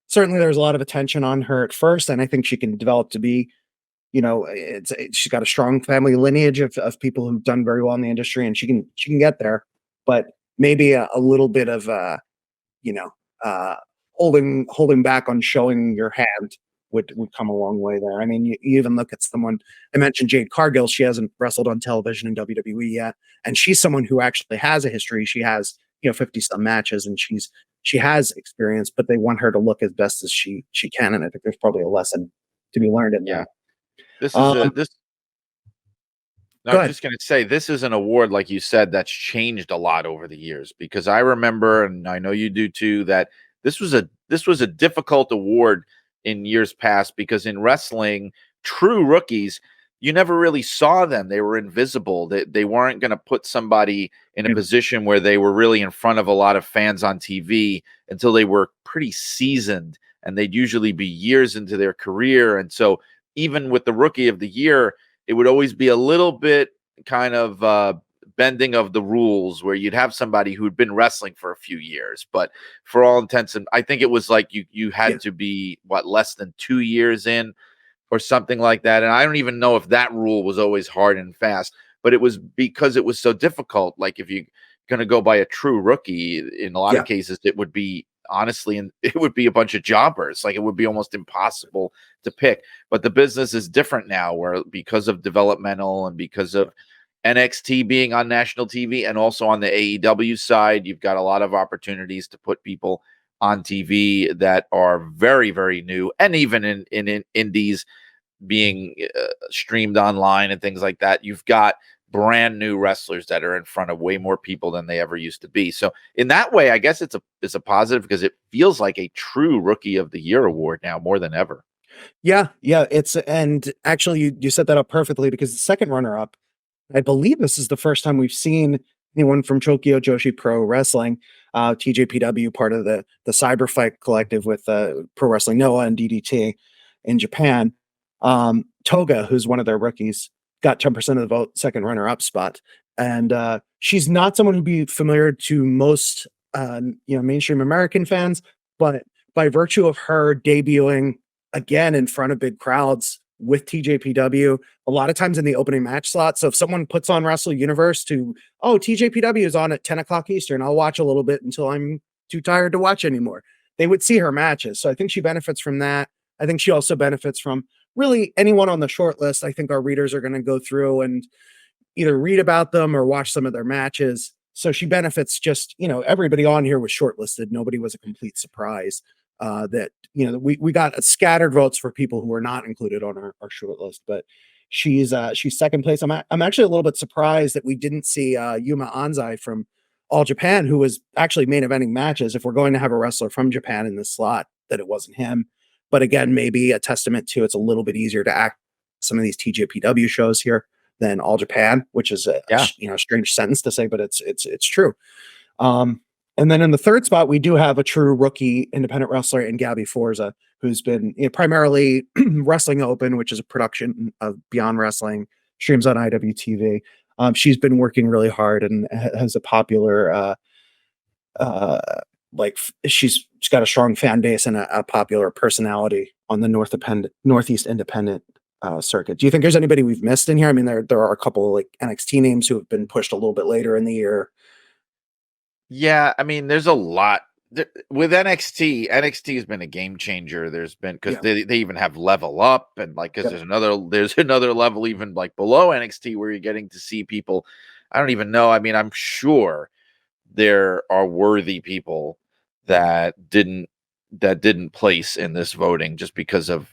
certainly there's a lot of attention on her at first, and I think she can develop to be. She's got a strong family lineage of people who've done very well in the industry, and she can get there. But maybe a little bit of you know, holding back on showing your hand would come a long way there. I mean, you even look at someone I mentioned, Jade Cargill. She hasn't wrestled on television in WWE yet, and she's someone who actually has a history. She has 50 some matches, and she has experience, but they want her to look as best as she can, and I think there's probably a lesson to be learned in that. This is this. No, I'm just going to say this is an award, like you said, that's changed a lot over the years, because I remember, and I know you do too, that this was a difficult award in years past, because in wrestling, true rookies, you never really saw them. They were invisible. They weren't going to put somebody in a position where they were really in front of a lot of fans on TV until they were pretty seasoned, and they'd usually be years into their career. And so even with the Rookie of the Year, it would always be a little bit kind of bending of the rules, where you'd have somebody who'd been wrestling for a few years, but for all intents, and I think it was like you had to be less than 2 years in or something like that. And I don't even know if that rule was always hard and fast, but it was because it was so difficult. Like if you're going to go by a true rookie, in a lot of cases, it would be honestly, and it would be a bunch of jobbers. Like it would be almost impossible to pick. But the business is different now, where because of developmental and because of NXT being on national TV, and also on the AEW side, you've got a lot of opportunities to put people on TV that are very, very new, and even in indies being streamed online and things like that. You've got brand new wrestlers that are in front of way more people than they ever used to be. So in that way, I guess it's a positive, because it feels like a true Rookie of the Year award now more than ever. Yeah. And actually you set that up perfectly, because the second runner up, I believe this is the first time we've seen anyone from Tokyo Joshi Pro Wrestling, TJPW, part of the Cyberfight collective with Pro Wrestling Noah and DDT in Japan. Toga, who's one of their rookies, got 10% of the vote, second runner-up spot. And she's not someone who'd be familiar to most mainstream American fans, but by virtue of her debuting again in front of big crowds with TJPW, a lot of times in the opening match slot. So if someone puts on Wrestle Universe TJPW is on at 10 o'clock Eastern, I'll watch a little bit until I'm too tired to watch anymore, they would see her matches. So I think she benefits from that. I think she also benefits from really anyone on the short list. I think our readers are going to go through and either read about them or watch some of their matches. So she benefits just, everybody on here was shortlisted. Nobody was a complete surprise that we got scattered votes for people who were not included on our short list, but she's second place. I'm actually a little bit surprised that we didn't see Yuma Anzai from All Japan, who was actually main eventing matches. If we're going to have a wrestler from Japan in this slot, that it wasn't him. But again, maybe a testament to it's a little bit easier to act some of these TJPW shows here than All Japan, which is a strange sentence to say, but it's true. And then in the third spot, we do have a true rookie independent wrestler in Gabby Forza, who's been primarily Wrestling Open, which is a production of Beyond Wrestling, streams on IWTV. She's been working really hard and has a popular, she's got a strong fan base and a popular personality on the Northeast independent circuit. Do you think there's anybody we've missed in here? I mean, there are a couple like NXT names who have been pushed a little bit later in the year. Yeah, I mean, there's a lot with NXT. NXT has been a game changer. There's been, because they even have Level Up, and because there's another level even like below NXT where you're getting to see people. I don't even know. I mean, I'm sure there are worthy people that didn't place in this voting just because of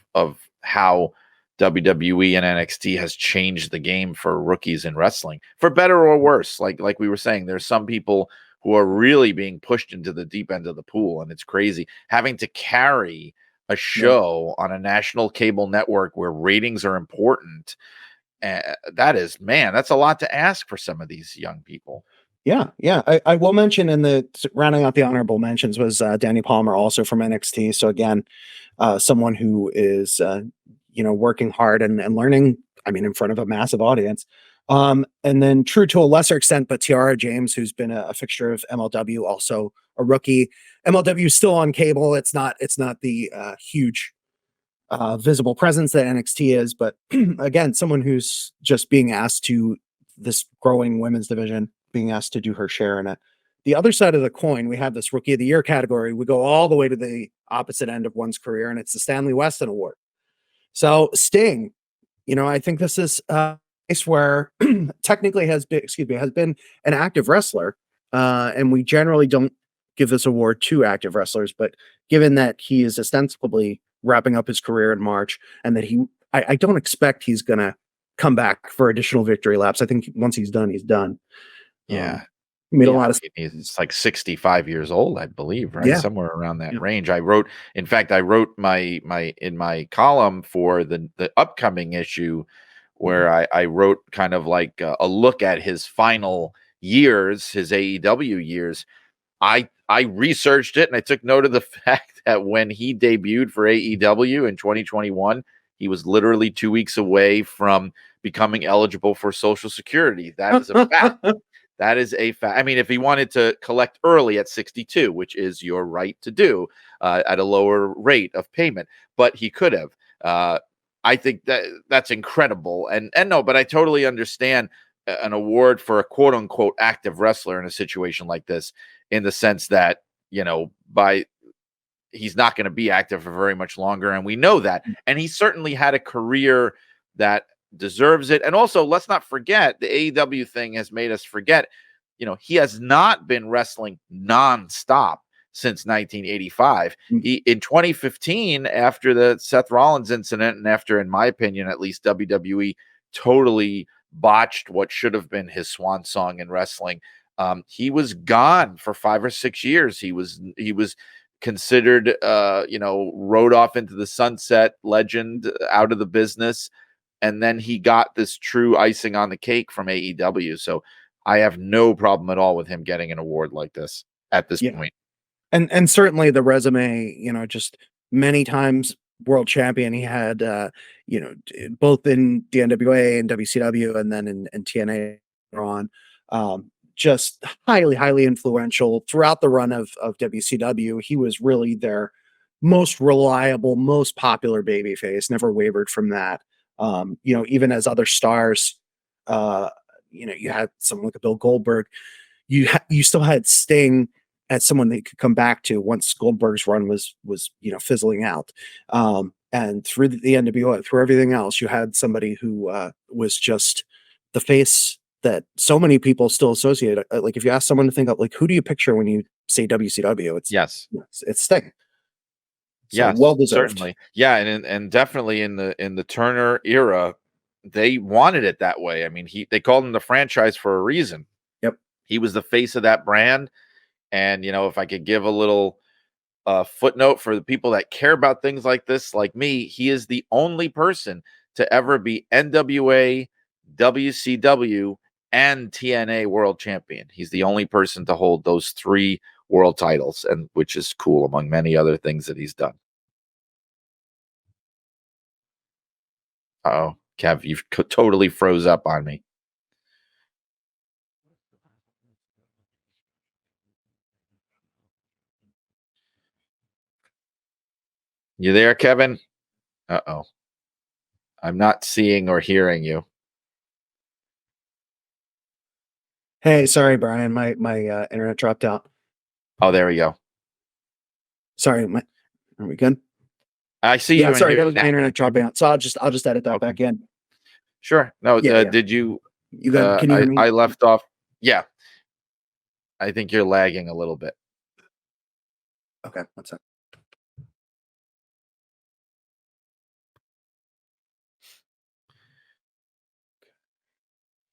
how WWE and NXT has changed the game for rookies in wrestling, for better or worse. Like we were saying, there's some people who are really being pushed into the deep end of the pool. And it's crazy having to carry a show on a national cable network where ratings are important. That's a lot to ask for some of these young people. Yeah. I will mention rounding out the honorable mentions was Danny Palmer, also from NXT. So again, someone who is working hard and learning. I mean, in front of a massive audience. And then, true to a lesser extent, but Tiara James, who's been a fixture of MLW, also a rookie. MLW is still on cable. It's not the huge visible presence that NXT is, but again, someone who's just being asked to this growing women's division, being asked to do her share in it. The other side of the coin, we have this Rookie of the Year category. We go all the way to the opposite end of one's career, and it's the Stanley Weston Award. So Sting, I think this is a case where technically has been an active wrestler, and we generally don't give this award to active wrestlers, but given that he is ostensibly wrapping up his career in March, and that I don't expect he's going to come back for additional victory laps. I think once he's done, he's done. Yeah. Made a lot of He's like 65 years old, I believe, right? Yeah. Somewhere around that range. I wrote my in my column for the upcoming issue where I wrote kind of like a look at his final years, his AEW years. I researched it and I took note of the fact that when he debuted for AEW in 2021, he was literally 2 weeks away from becoming eligible for Social Security. That is a fact. That is a fact. I mean, if he wanted to collect early at 62, which is your right to do at a lower rate of payment, but he could have. I think that's incredible. And no, but I totally understand an award for a quote unquote active wrestler in a situation like this, in the sense that, he's not going to be active for very much longer. And we know that. And he certainly had a career that deserves it. And also, let's not forget, the AEW thing has made us forget, he has not been wrestling nonstop since 1985. In 2015, after the Seth Rollins incident, and after, in my opinion, at least, WWE totally botched what should have been his swan song in wrestling, he was gone for 5 or 6 years. He was considered, rode off into the sunset, legend, out of the business. And then he got this true icing on the cake from AEW. So I have no problem at all with him getting an award like this at this point. And certainly the resume, just many times world champion. He had, both in the NWA and WCW, and then in TNA on, just highly, highly influential throughout the run of WCW. He was really their most reliable, most popular babyface, never wavered from that. Even as other stars, you had someone like a Bill Goldberg, you still had Sting as someone they could come back to once Goldberg's run was fizzling out. And through the NWO, through everything else, you had somebody who was just the face that so many people still associate. Like, if you ask someone to think of, like, who do you picture when you say WCW? It's Sting. So well deserved. Certainly. Yeah, and definitely in the Turner era, they wanted it that way. I mean, they called him the franchise for a reason. Yep. He was the face of that brand. And, if I could give a little footnote for the people that care about things like this, like me, he is the only person to ever be NWA, WCW, and TNA world champion. He's the only person to hold those 3 world titles, and which is cool, among many other things that he's done. Uh-oh, Kev, you've totally froze up on me. You there, Kevin? Uh-oh. I'm not seeing or hearing you. Hey, sorry, Brian. My internet dropped out. Oh, there we go. Sorry, are we good? I see you. Sorry, that was my internet dropping out. So I'll just edit that back in. Sure. No, did you? You got? Can you hear me? I left off. Yeah. I think you're lagging a little bit. Okay, what's up?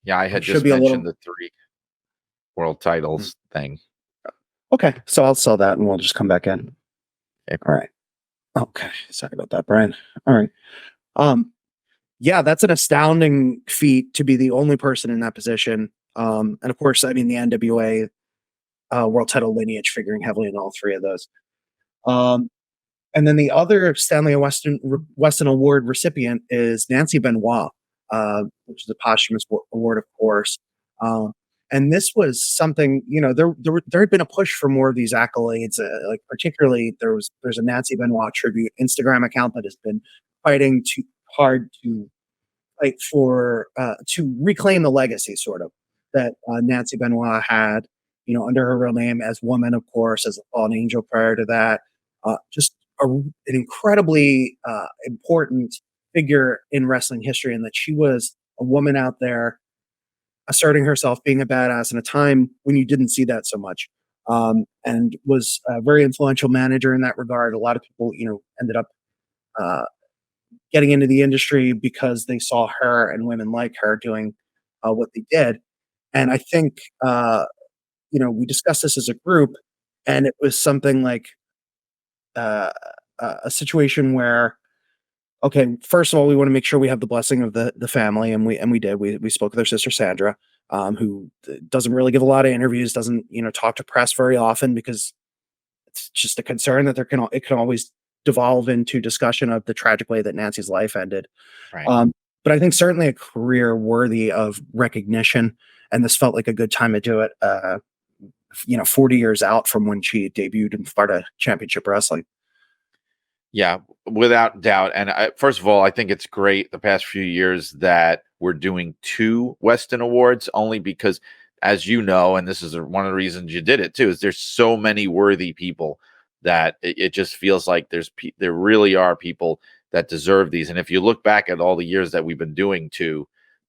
Yeah, I had just mentioned the 3 world titles thing. Okay, so I'll sell that and we'll just come back in. Okay. All right. Okay, sorry about that, Brian. All right. Um, yeah, that's an astounding feat to be the only person in that position. And of course, I mean the NWA world title lineage figuring heavily in all three of those. Um, and then the other Stanley Weston Award recipient is Nancy Benoit, which is a posthumous award, of course. Um, and this was something, there had been a push for more of these accolades. Like particularly, there's a Nancy Benoit tribute Instagram account that has been fighting too hard to fight for to reclaim the legacy, sort of, that Nancy Benoit had, under her real name as Woman, of course, as a fallen angel prior to that. Just an incredibly important figure in wrestling history, and that she was a woman out there asserting herself, being a badass in a time when you didn't see that so much. And was a very influential manager in that regard. A lot of people, ended up uh, getting into the industry because they saw her and women like her doing what they did. And I think, we discussed this as a group, and it was something like uh, a situation where, okay, first of all, we want to make sure we have the blessing of the family, and we did. We spoke with her sister Sandra, who doesn't really give a lot of interviews, doesn't talk to press very often because it's just a concern that it can always devolve into discussion of the tragic way that Nancy's life ended. Right. But I think certainly a career worthy of recognition, and this felt like a good time to do it. 40 years out from when she debuted in Florida Championship Wrestling. Yeah, without doubt. And first of all, I think it's great the past few years that we're doing 2 Weston Awards, only because, as you know, and this is one of the reasons you did it too, is there's so many worthy people that it just feels like there really are people that deserve these. And if you look back at all the years that we've been doing 2,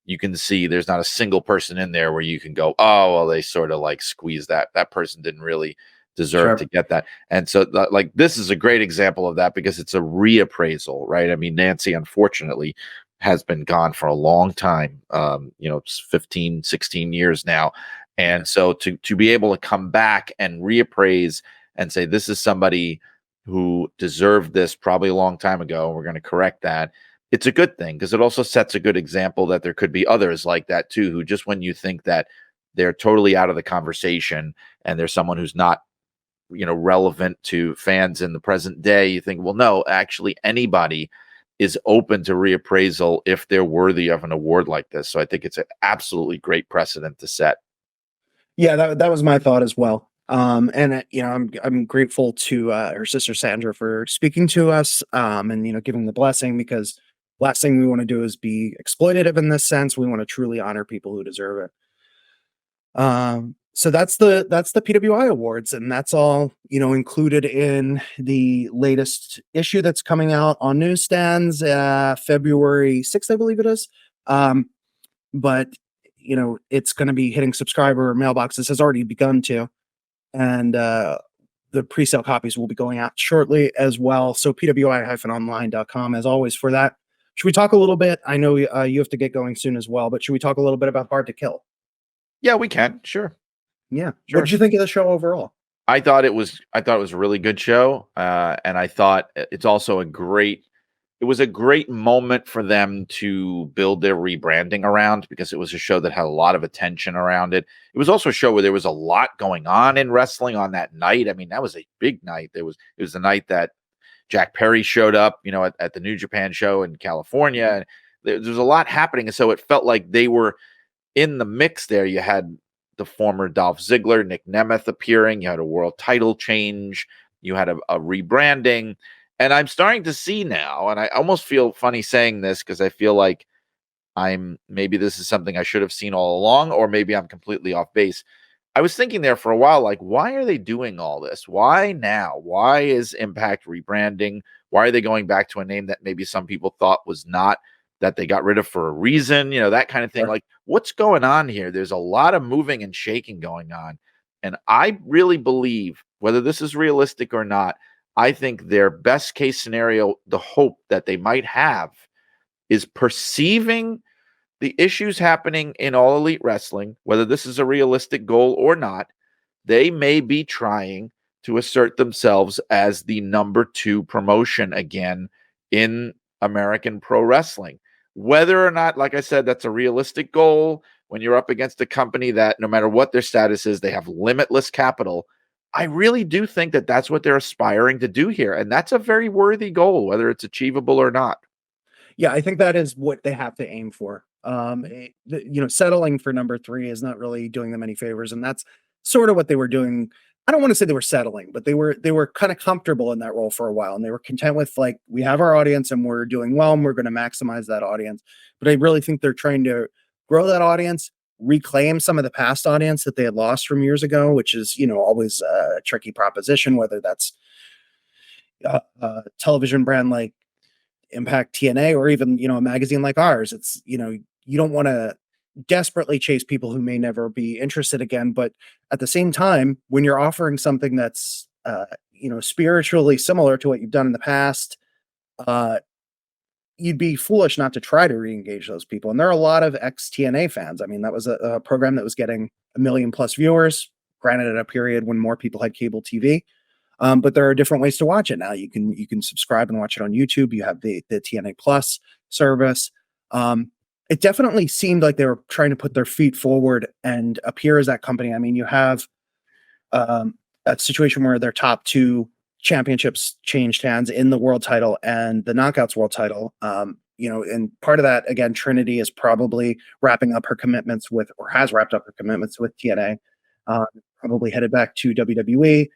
you can see there's not a single person in there where you can go, oh, well, they sort of like squeezed that person didn't really deserve to get that. And so like this is a great example of that because it's a reappraisal, right? I mean, Nancy unfortunately has been gone for a long time, 15, 16 years now. And so to be able to come back and reappraise and say, this is somebody who deserved this probably a long time ago, and we're going to correct that. It's a good thing because it also sets a good example that there could be others like that too, who just when you think that they're totally out of the conversation and there's someone who's not relevant to fans in the present day, you think, well, no, actually anybody is open to reappraisal if they're worthy of an award like this. So I think it's an absolutely great precedent to set. Yeah, that was my thought as well. And I'm grateful to her sister Sandra for speaking to us, and giving the blessing, because last thing we want to do is be exploitative in this sense. We want to truly honor people who deserve it. So that's the PWI Awards, and that's all included in the latest issue that's coming out on newsstands, February 6th, I believe it is. But it's going to be hitting subscriber mailboxes, has already begun to, and the pre-sale copies will be going out shortly as well. So PWI-online.com as always for that. Should we talk a little bit? I know you have to get going soon as well, but should we talk a little bit about Hard to Kill? Yeah, we can. Sure. Yeah. Sure. What did you think of the show overall? I thought it was a really good show. And I thought it's also it was a great moment for them to build their rebranding around, because it was a show that had a lot of attention around it. It was also a show where there was a lot going on in wrestling on that night. I mean, that was a big night. It was the night that Jack Perry showed up, at the New Japan show in California. And there was a lot happening. And so it felt like they were in the mix there. You had the former Dolph Ziggler, Nick Nemeth appearing. You had a world title change. You had a rebranding. And I'm starting to see now, and I almost feel funny saying this because I feel like maybe this is something I should have seen all along, or maybe I'm completely off base. I was thinking there for a while, like, why are they doing all this? Why now? Why is Impact rebranding? Why are they going back to a name that maybe some people thought was not, that they got rid of for a reason, that kind of thing? Sure. Like, what's going on here? There's a lot of moving and shaking going on. And I really believe, whether this is realistic or not, I think their best case scenario, the hope that they might have, is perceiving the issues happening in All Elite Wrestling, whether this is a realistic goal or not, they may be trying to assert themselves as the number 2 promotion again in American pro wrestling. Whether or not, like I said, that's a realistic goal when you're up against a company that no matter what their status is, they have limitless capital. I really do think that that's what they're aspiring to do here. And that's a very worthy goal, whether it's achievable or not. Yeah, I think that is what they have to aim for. Settling for number 3 is not really doing them any favors, and that's sort of what they were doing. I don't want to say they were settling, but they were kind of comfortable in that role for a while, and they were content with, like, we have our audience and we're doing well, and we're going to maximize that audience. But I really think they're trying to grow that audience, reclaim some of the past audience that they had lost from years ago, which is always a tricky proposition, whether that's a television brand like Impact TNA or even, a magazine like ours. It's, you don't want to desperately chase people who may never be interested again. But at the same time, when you're offering something that's, spiritually similar to what you've done in the past, you'd be foolish not to try to re-engage those people. And there are a lot of ex-TNA fans. I mean, that was a program that was getting 1 million plus viewers, granted at a period when more people had cable TV. But there are different ways to watch it now. You can subscribe and watch it on YouTube. You have the TNA Plus service. It definitely seemed like they were trying to put their feet forward and appear as that company. I mean, you have a situation where their top 2 championships changed hands in the world title and the Knockouts world title. And part of that, again, Trinity is probably wrapping up her commitments with, or has wrapped up her commitments with TNA, probably headed back to WWE.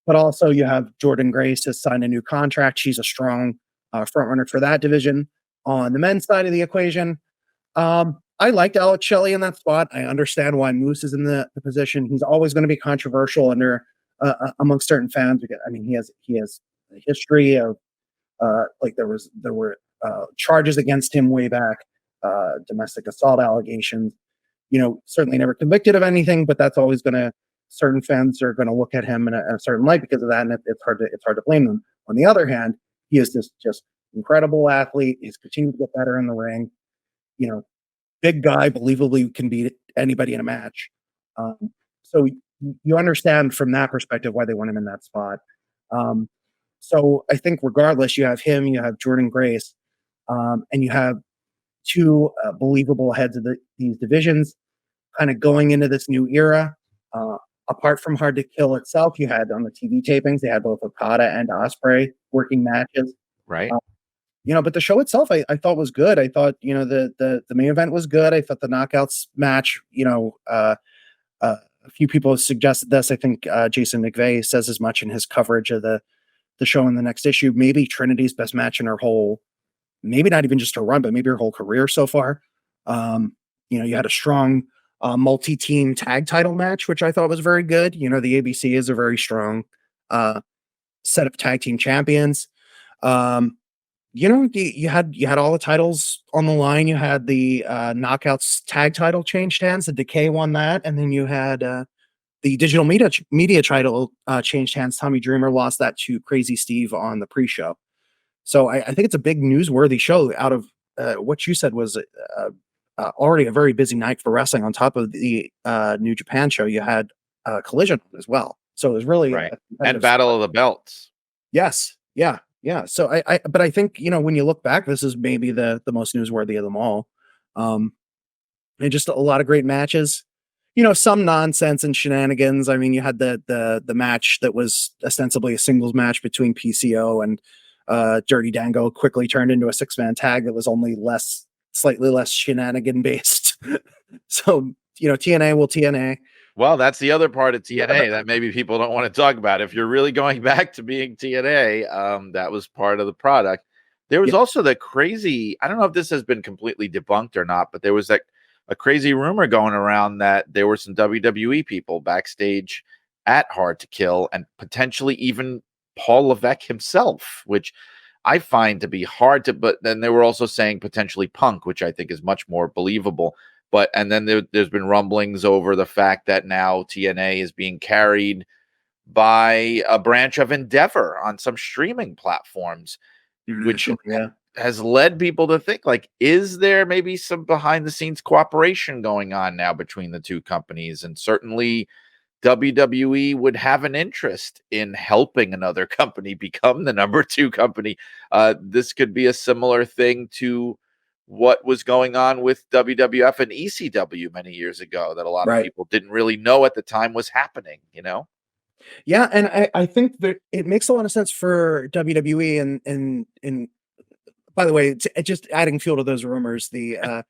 But also you have Jordan Grace has signed a new contract. She's a strong front runner for that division. On the men's side of the equation, I liked Alex Shelley in that spot. I understand why Moose is in the position. He's always going to be controversial amongst certain fans. Because, I mean, he has a history of there were charges against him way back, domestic assault allegations. Certainly never convicted of anything, but that's always going to. Certain fans are going to look at him in a certain light because of that, and it's hard to blame them. On the other hand, he is just incredible athlete. He's continued to get better in the ring. Big guy, believably can beat anybody in a match. So you understand from that perspective why they want him in that spot. So I think regardless, you have him, you have Jordan Grace, and you have 2 believable heads of these divisions, kind of going into this new era. Apart from Hard to Kill itself, you had on the TV tapings, they had both Okada and Ospreay working matches. Right. But the show itself, I thought was good. I thought, the main event was good. I thought the Knockouts match, a few people have suggested this. I think Jason McVeigh says as much in his coverage of the show in the next issue. Maybe Trinity's best match in her whole, maybe not even just her run, but maybe her whole career so far. You had a strong multi-team tag title match, which I thought was very good. The ABC is a very strong set of tag team champions. You had all the titles on the line. You had the Knockouts tag title changed hands. The Decay won that, and then you had the digital media title changed hands. Tommy Dreamer lost that to Crazy Steve on the pre-show. So I think it's a big newsworthy show. Out of what you said was already a very busy night for wrestling. On top of the New Japan show, you had Collision as well. So it was really right. And Battle of the Belts. Yes. Yeah. So but I think, when you look back, this is maybe the most newsworthy of them all. And just a lot of great matches, some nonsense and shenanigans. I mean, you had the match that was ostensibly a singles match between PCO and Dirty Dango quickly turned into a 6-man tag that was only slightly less shenanigan based. So, TNA will TNA. Well, that's the other part of TNA that maybe people don't want to talk about. If you're really going back to being TNA, that was part of the product. There was also the crazy, I don't know if this has been completely debunked or not, but there was a crazy rumor going around that there were some WWE people backstage at Hard to Kill, and potentially even Paul Levesque himself, which I find to be hard to, but then they were also saying potentially Punk, which I think is much more believable. And then there's been rumblings over the fact that now TNA is being carried by a branch of Endeavor on some streaming platforms, which has led people to think, like, is there maybe some behind the scenes cooperation going on now between the two companies? And certainly WWE would have an interest in helping another company become the number 2 company. This could be a similar thing to what was going on with WWF and ECW many years ago that a lot of Right. people didn't really know at the time was happening, Yeah, and I think that it makes a lot of sense for WWE, and by the way, it's just adding fuel to those rumors, the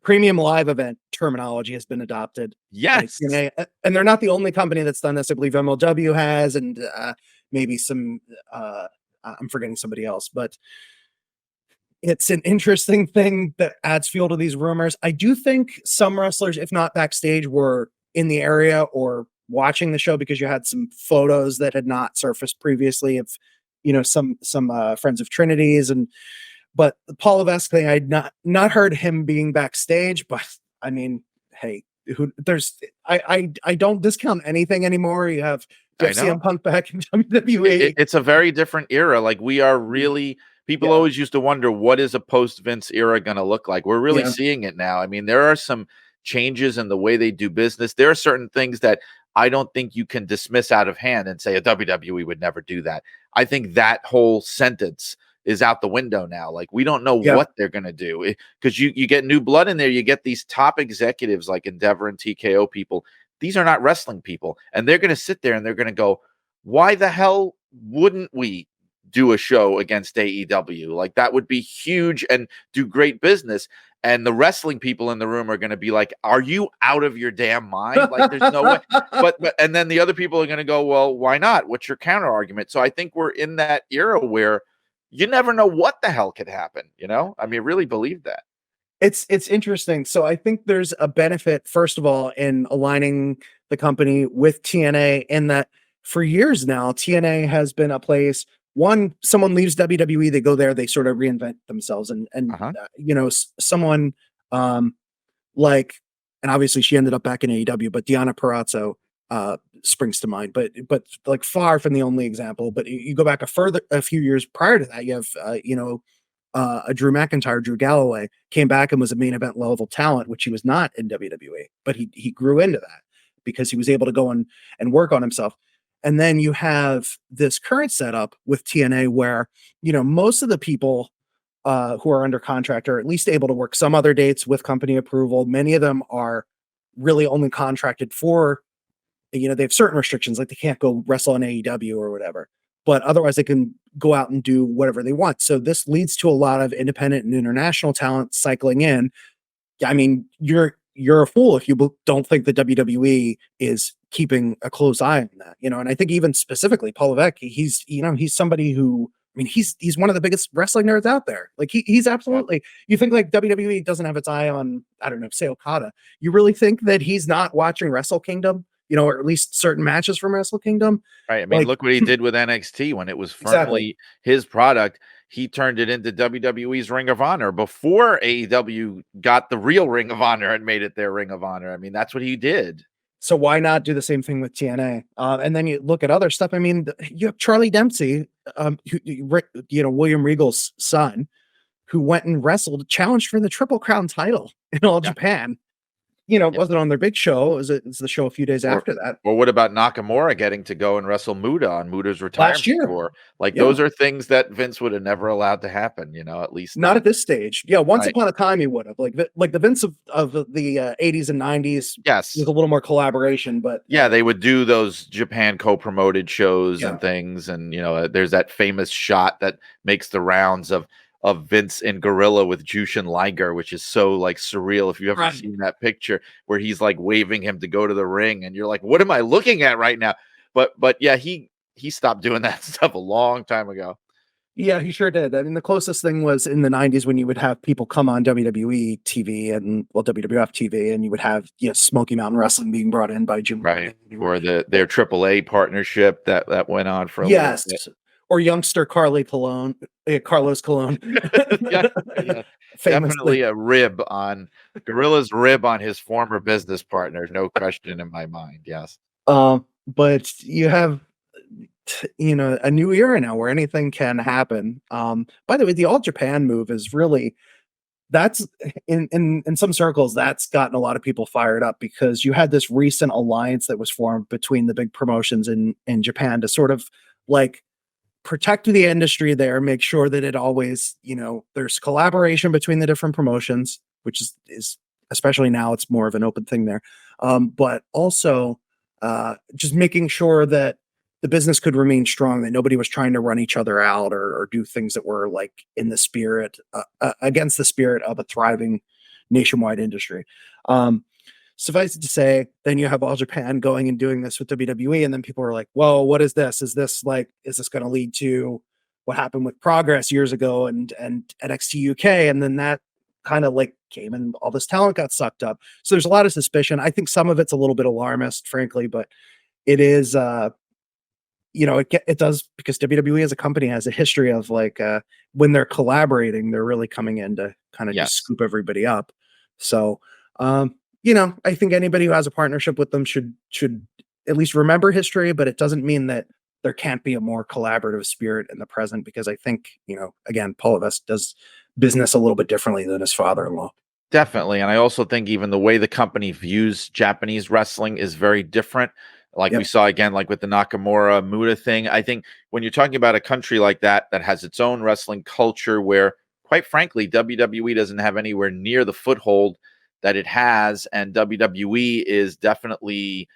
premium live event terminology has been adopted. Yes. And they're not the only company that's done this. I believe MLW has, and maybe some. I'm forgetting somebody else, but it's an interesting thing that adds fuel to these rumors. I do think some wrestlers, if not backstage, were in the area or watching the show because you had some photos that had not surfaced previously of, some friends of Trinity's, but the Paul Levesque thing, I'd not heard him being backstage, but I mean, hey, I don't discount anything anymore. You have CM Punk back in WWE. It's a very different era. Like, we are really, people always used to wonder, what is a post Vince era going to look like? We're really seeing it now. I mean, there are some changes in the way they do business. There are certain things that I don't think you can dismiss out of hand and say a WWE would never do that. I think that whole sentence is out the window now. Like, we don't know what they're going to do, because you get new blood in there. You get these top executives like Endeavor and TKO people. These are not wrestling people. And they're going to sit there and they're going to go, why the hell wouldn't we do a show against AEW? Like, that would be huge and do great business. And the wrestling people in the room are going to be like, are you out of your damn mind? Like, there's no way. But and then the other people are going to go, well, why not? What's your counter argument? So I think we're in that era where you never know what the hell could happen. I mean, really believe that. It's interesting. So I think there's a benefit, first of all, in aligning the company with TNA, in that for years now, TNA has been a place. One, someone leaves WWE, they go there, they sort of reinvent themselves, and someone like, and obviously she ended up back in AEW, but Deonna Purrazzo springs to mind, but like far from the only example. But you go back a few years prior to that, you have a Drew McIntyre, Drew Galloway came back and was a main event level talent, which he was not in WWE, but he grew into that because he was able to go and work on himself. And then you have this current setup with TNA where, most of the people who are under contract are at least able to work some other dates with company approval. Many of them are really only contracted for, they have certain restrictions, like they can't go wrestle on AEW or whatever, but otherwise they can go out and do whatever they want. So this leads to a lot of independent and international talent cycling in. I mean, you're a fool if you don't think that WWE is keeping a close eye on that, and I think even specifically Paul Levesque, he's somebody who, I mean, he's one of the biggest wrestling nerds out there. Like he's absolutely, you think like WWE doesn't have its eye on, I don't know, say Okada. You really think that he's not watching Wrestle Kingdom, or at least certain matches from Wrestle Kingdom? Right. I mean, look what he did with NXT when it was firmly his product. He turned it into WWE's Ring of Honor before AEW got the real Ring of Honor and made it their Ring of Honor. I mean, that's what he did. So why not do the same thing with TNA? And then you look at other stuff. I mean, you have Charlie Dempsey, William Regal's son, who went and wrestled, challenged for the Triple Crown title in All Japan. It wasn't on their big show. It was the show a few days after that. Or what about Nakamura getting to go and wrestle Muta on Muta's retirement tour? Like, those are things that Vince would have never allowed to happen, at least not at this stage. Yeah, once upon a time he would have. Like the Vince of the 80s and 90s. Yes. With a little more collaboration, but they would do those Japan co-promoted shows and things. And, there's that famous shot that makes the rounds of Vince in Gorilla with Jushin Liger, which is so like surreal. If you ever seen that picture where he's like waving him to go to the ring and you're like, what am I looking at right now? But yeah, he stopped doing that stuff a long time ago. Yeah, he sure did. I mean, the closest thing was in the 90s when you would have people come on WWE TV and WWF TV, and you would have Smoky Mountain Wrestling being brought in by Jim. Right. Or their AAA partnership that went on for a little bit. Or youngster Carlos Colon. Definitely a rib on Gorilla's rib on his former business partner, no question in my mind. Yes. But you have a new era now where anything can happen. By the way, the All Japan move is really that's in some circles, that's gotten a lot of people fired up, because you had this recent alliance that was formed between the big promotions in Japan to sort of like protect the industry there, make sure that it always, there's collaboration between the different promotions, which is especially now it's more of an open thing there. But also just making sure that the business could remain strong, that nobody was trying to run each other out or do things that were like in the spirit against the spirit of a thriving nationwide industry. Suffice it to say, then you have All Japan going and doing this with WWE, and then people are like, "Whoa, what is this? Is this going to lead to what happened with Progress years ago and NXT UK?" And then that kind of like came and all this talent got sucked up. So there's a lot of suspicion. I think some of it's a little bit alarmist, frankly, but it is, it does, because WWE as a company has a history of like when they're collaborating, they're really coming in to kind of just scoop everybody up. So. I think anybody who has a partnership with them should at least remember history, but it doesn't mean that there can't be a more collaborative spirit in the present, because I think, again, Paul Levesque does business a little bit differently than his father-in-law. Definitely. And I also think even the way the company views Japanese wrestling is very different. Like we saw again, like with the Nakamura Muda thing. I think when you're talking about a country like that has its own wrestling culture, where quite frankly, WWE doesn't have anywhere near the foothold that it has, and WWE is definitely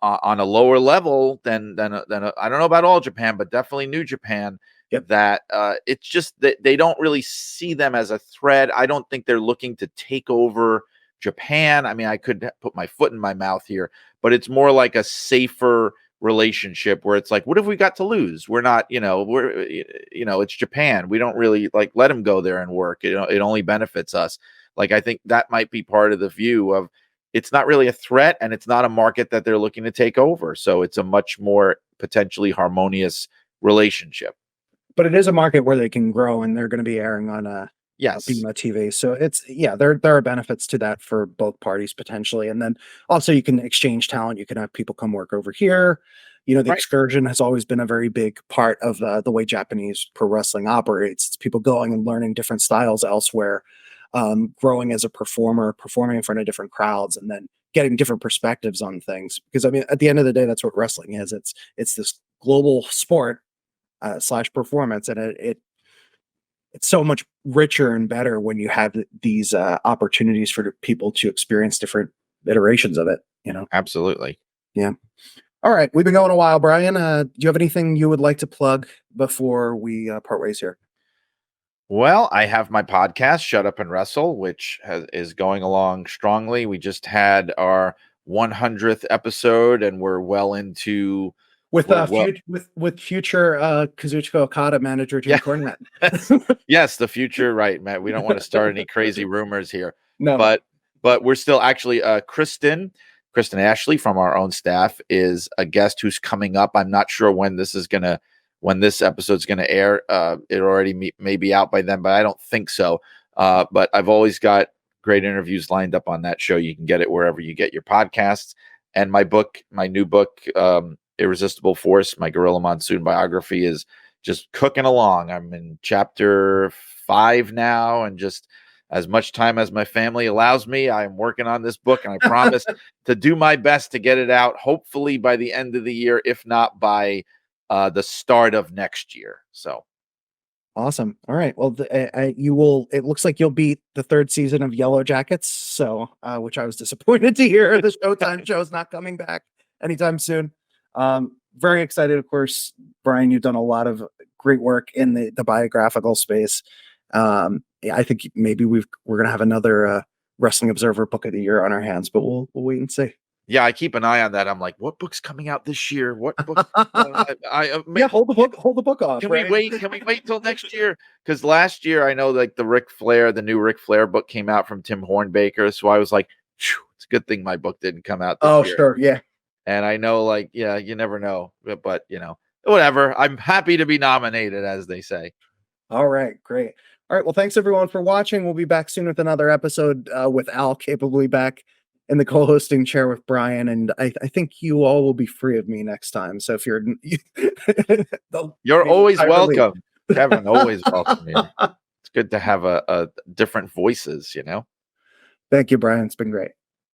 on a lower level than I don't know about All Japan, but definitely New Japan. That it's just that they don't really see them as a threat. I don't think they're looking to take over Japan. I mean, I could put my foot in my mouth here, but it's more like a safer relationship where it's like, what have we got to lose? We're not, it's Japan. We don't really like let them go there and work. It only benefits us. Like, I think that might be part of the view of it's not really a threat, and it's not a market that they're looking to take over. So it's a much more potentially harmonious relationship. But it is a market where they can grow, and they're going to be airing on Bima TV. So it's, there are benefits to that for both parties potentially. And then also you can exchange talent. You can have people come work over here. The excursion has always been a very big part of the way Japanese pro wrestling operates. It's people going and learning different styles elsewhere. Growing as a performer, performing in front of different crowds, and then getting different perspectives on things. Because I mean, at the end of the day, that's what wrestling is. It's this global sport / performance, and it's so much richer and better when you have these opportunities for people to experience different iterations of it. Absolutely. Yeah. All right, we've been going a while, Brian. Do you have anything you would like to plug before we part ways here? Well, I have my podcast, Shut Up and Wrestle, which is going along strongly. We just had our 100th episode, and we're well into with future Kazuchika Okada manager Jim Cornette. Yes, the future, right, Matt. We don't want to start any crazy rumors here. No, but we're still actually Kristen Ashley from our own staff is a guest who's coming up. I'm not sure when this episode's going to air. It already may be out by then, but I don't think so. But I've always got great interviews lined up on that show. You can get it wherever you get your podcasts. And my new book, Irresistible Force, my Gorilla Monsoon biography, is just cooking along. I'm in chapter 5 now, and just as much time as my family allows me, I'm working on this book, and I promise to do my best to get it out, hopefully by the end of the year, if not by the start of next year. So awesome. All right. Well, you will. It looks like you'll beat the 3rd season of Yellow Jackets. So, which I was disappointed to hear. The Showtime show is not coming back anytime soon. Very excited, of course, Brian. You've done a lot of great work in the biographical space. I think maybe we're gonna have another Wrestling Observer Book of the Year on our hands, but we'll wait and see. Yeah, I keep an eye on that. I'm like, what book's coming out this year? What book? Hold the book off. Can we wait? Can we wait till next year? Because last year I know like the new Ric Flair book came out from Tim Hornbaker, so I was like, it's a good thing my book didn't come out this year. Sure, yeah. And I know, like, you never know, but whatever. I'm happy to be nominated, as they say. All right, great. All right, well, thanks everyone for watching. We'll be back soon with another episode with Al capably back in the co-hosting chair with Brian, and I think you all will be free of me next time. So if you're always welcome, Kevin. Always welcome. It's good to have a different voices, you know. Thank you, Brian. It's been great.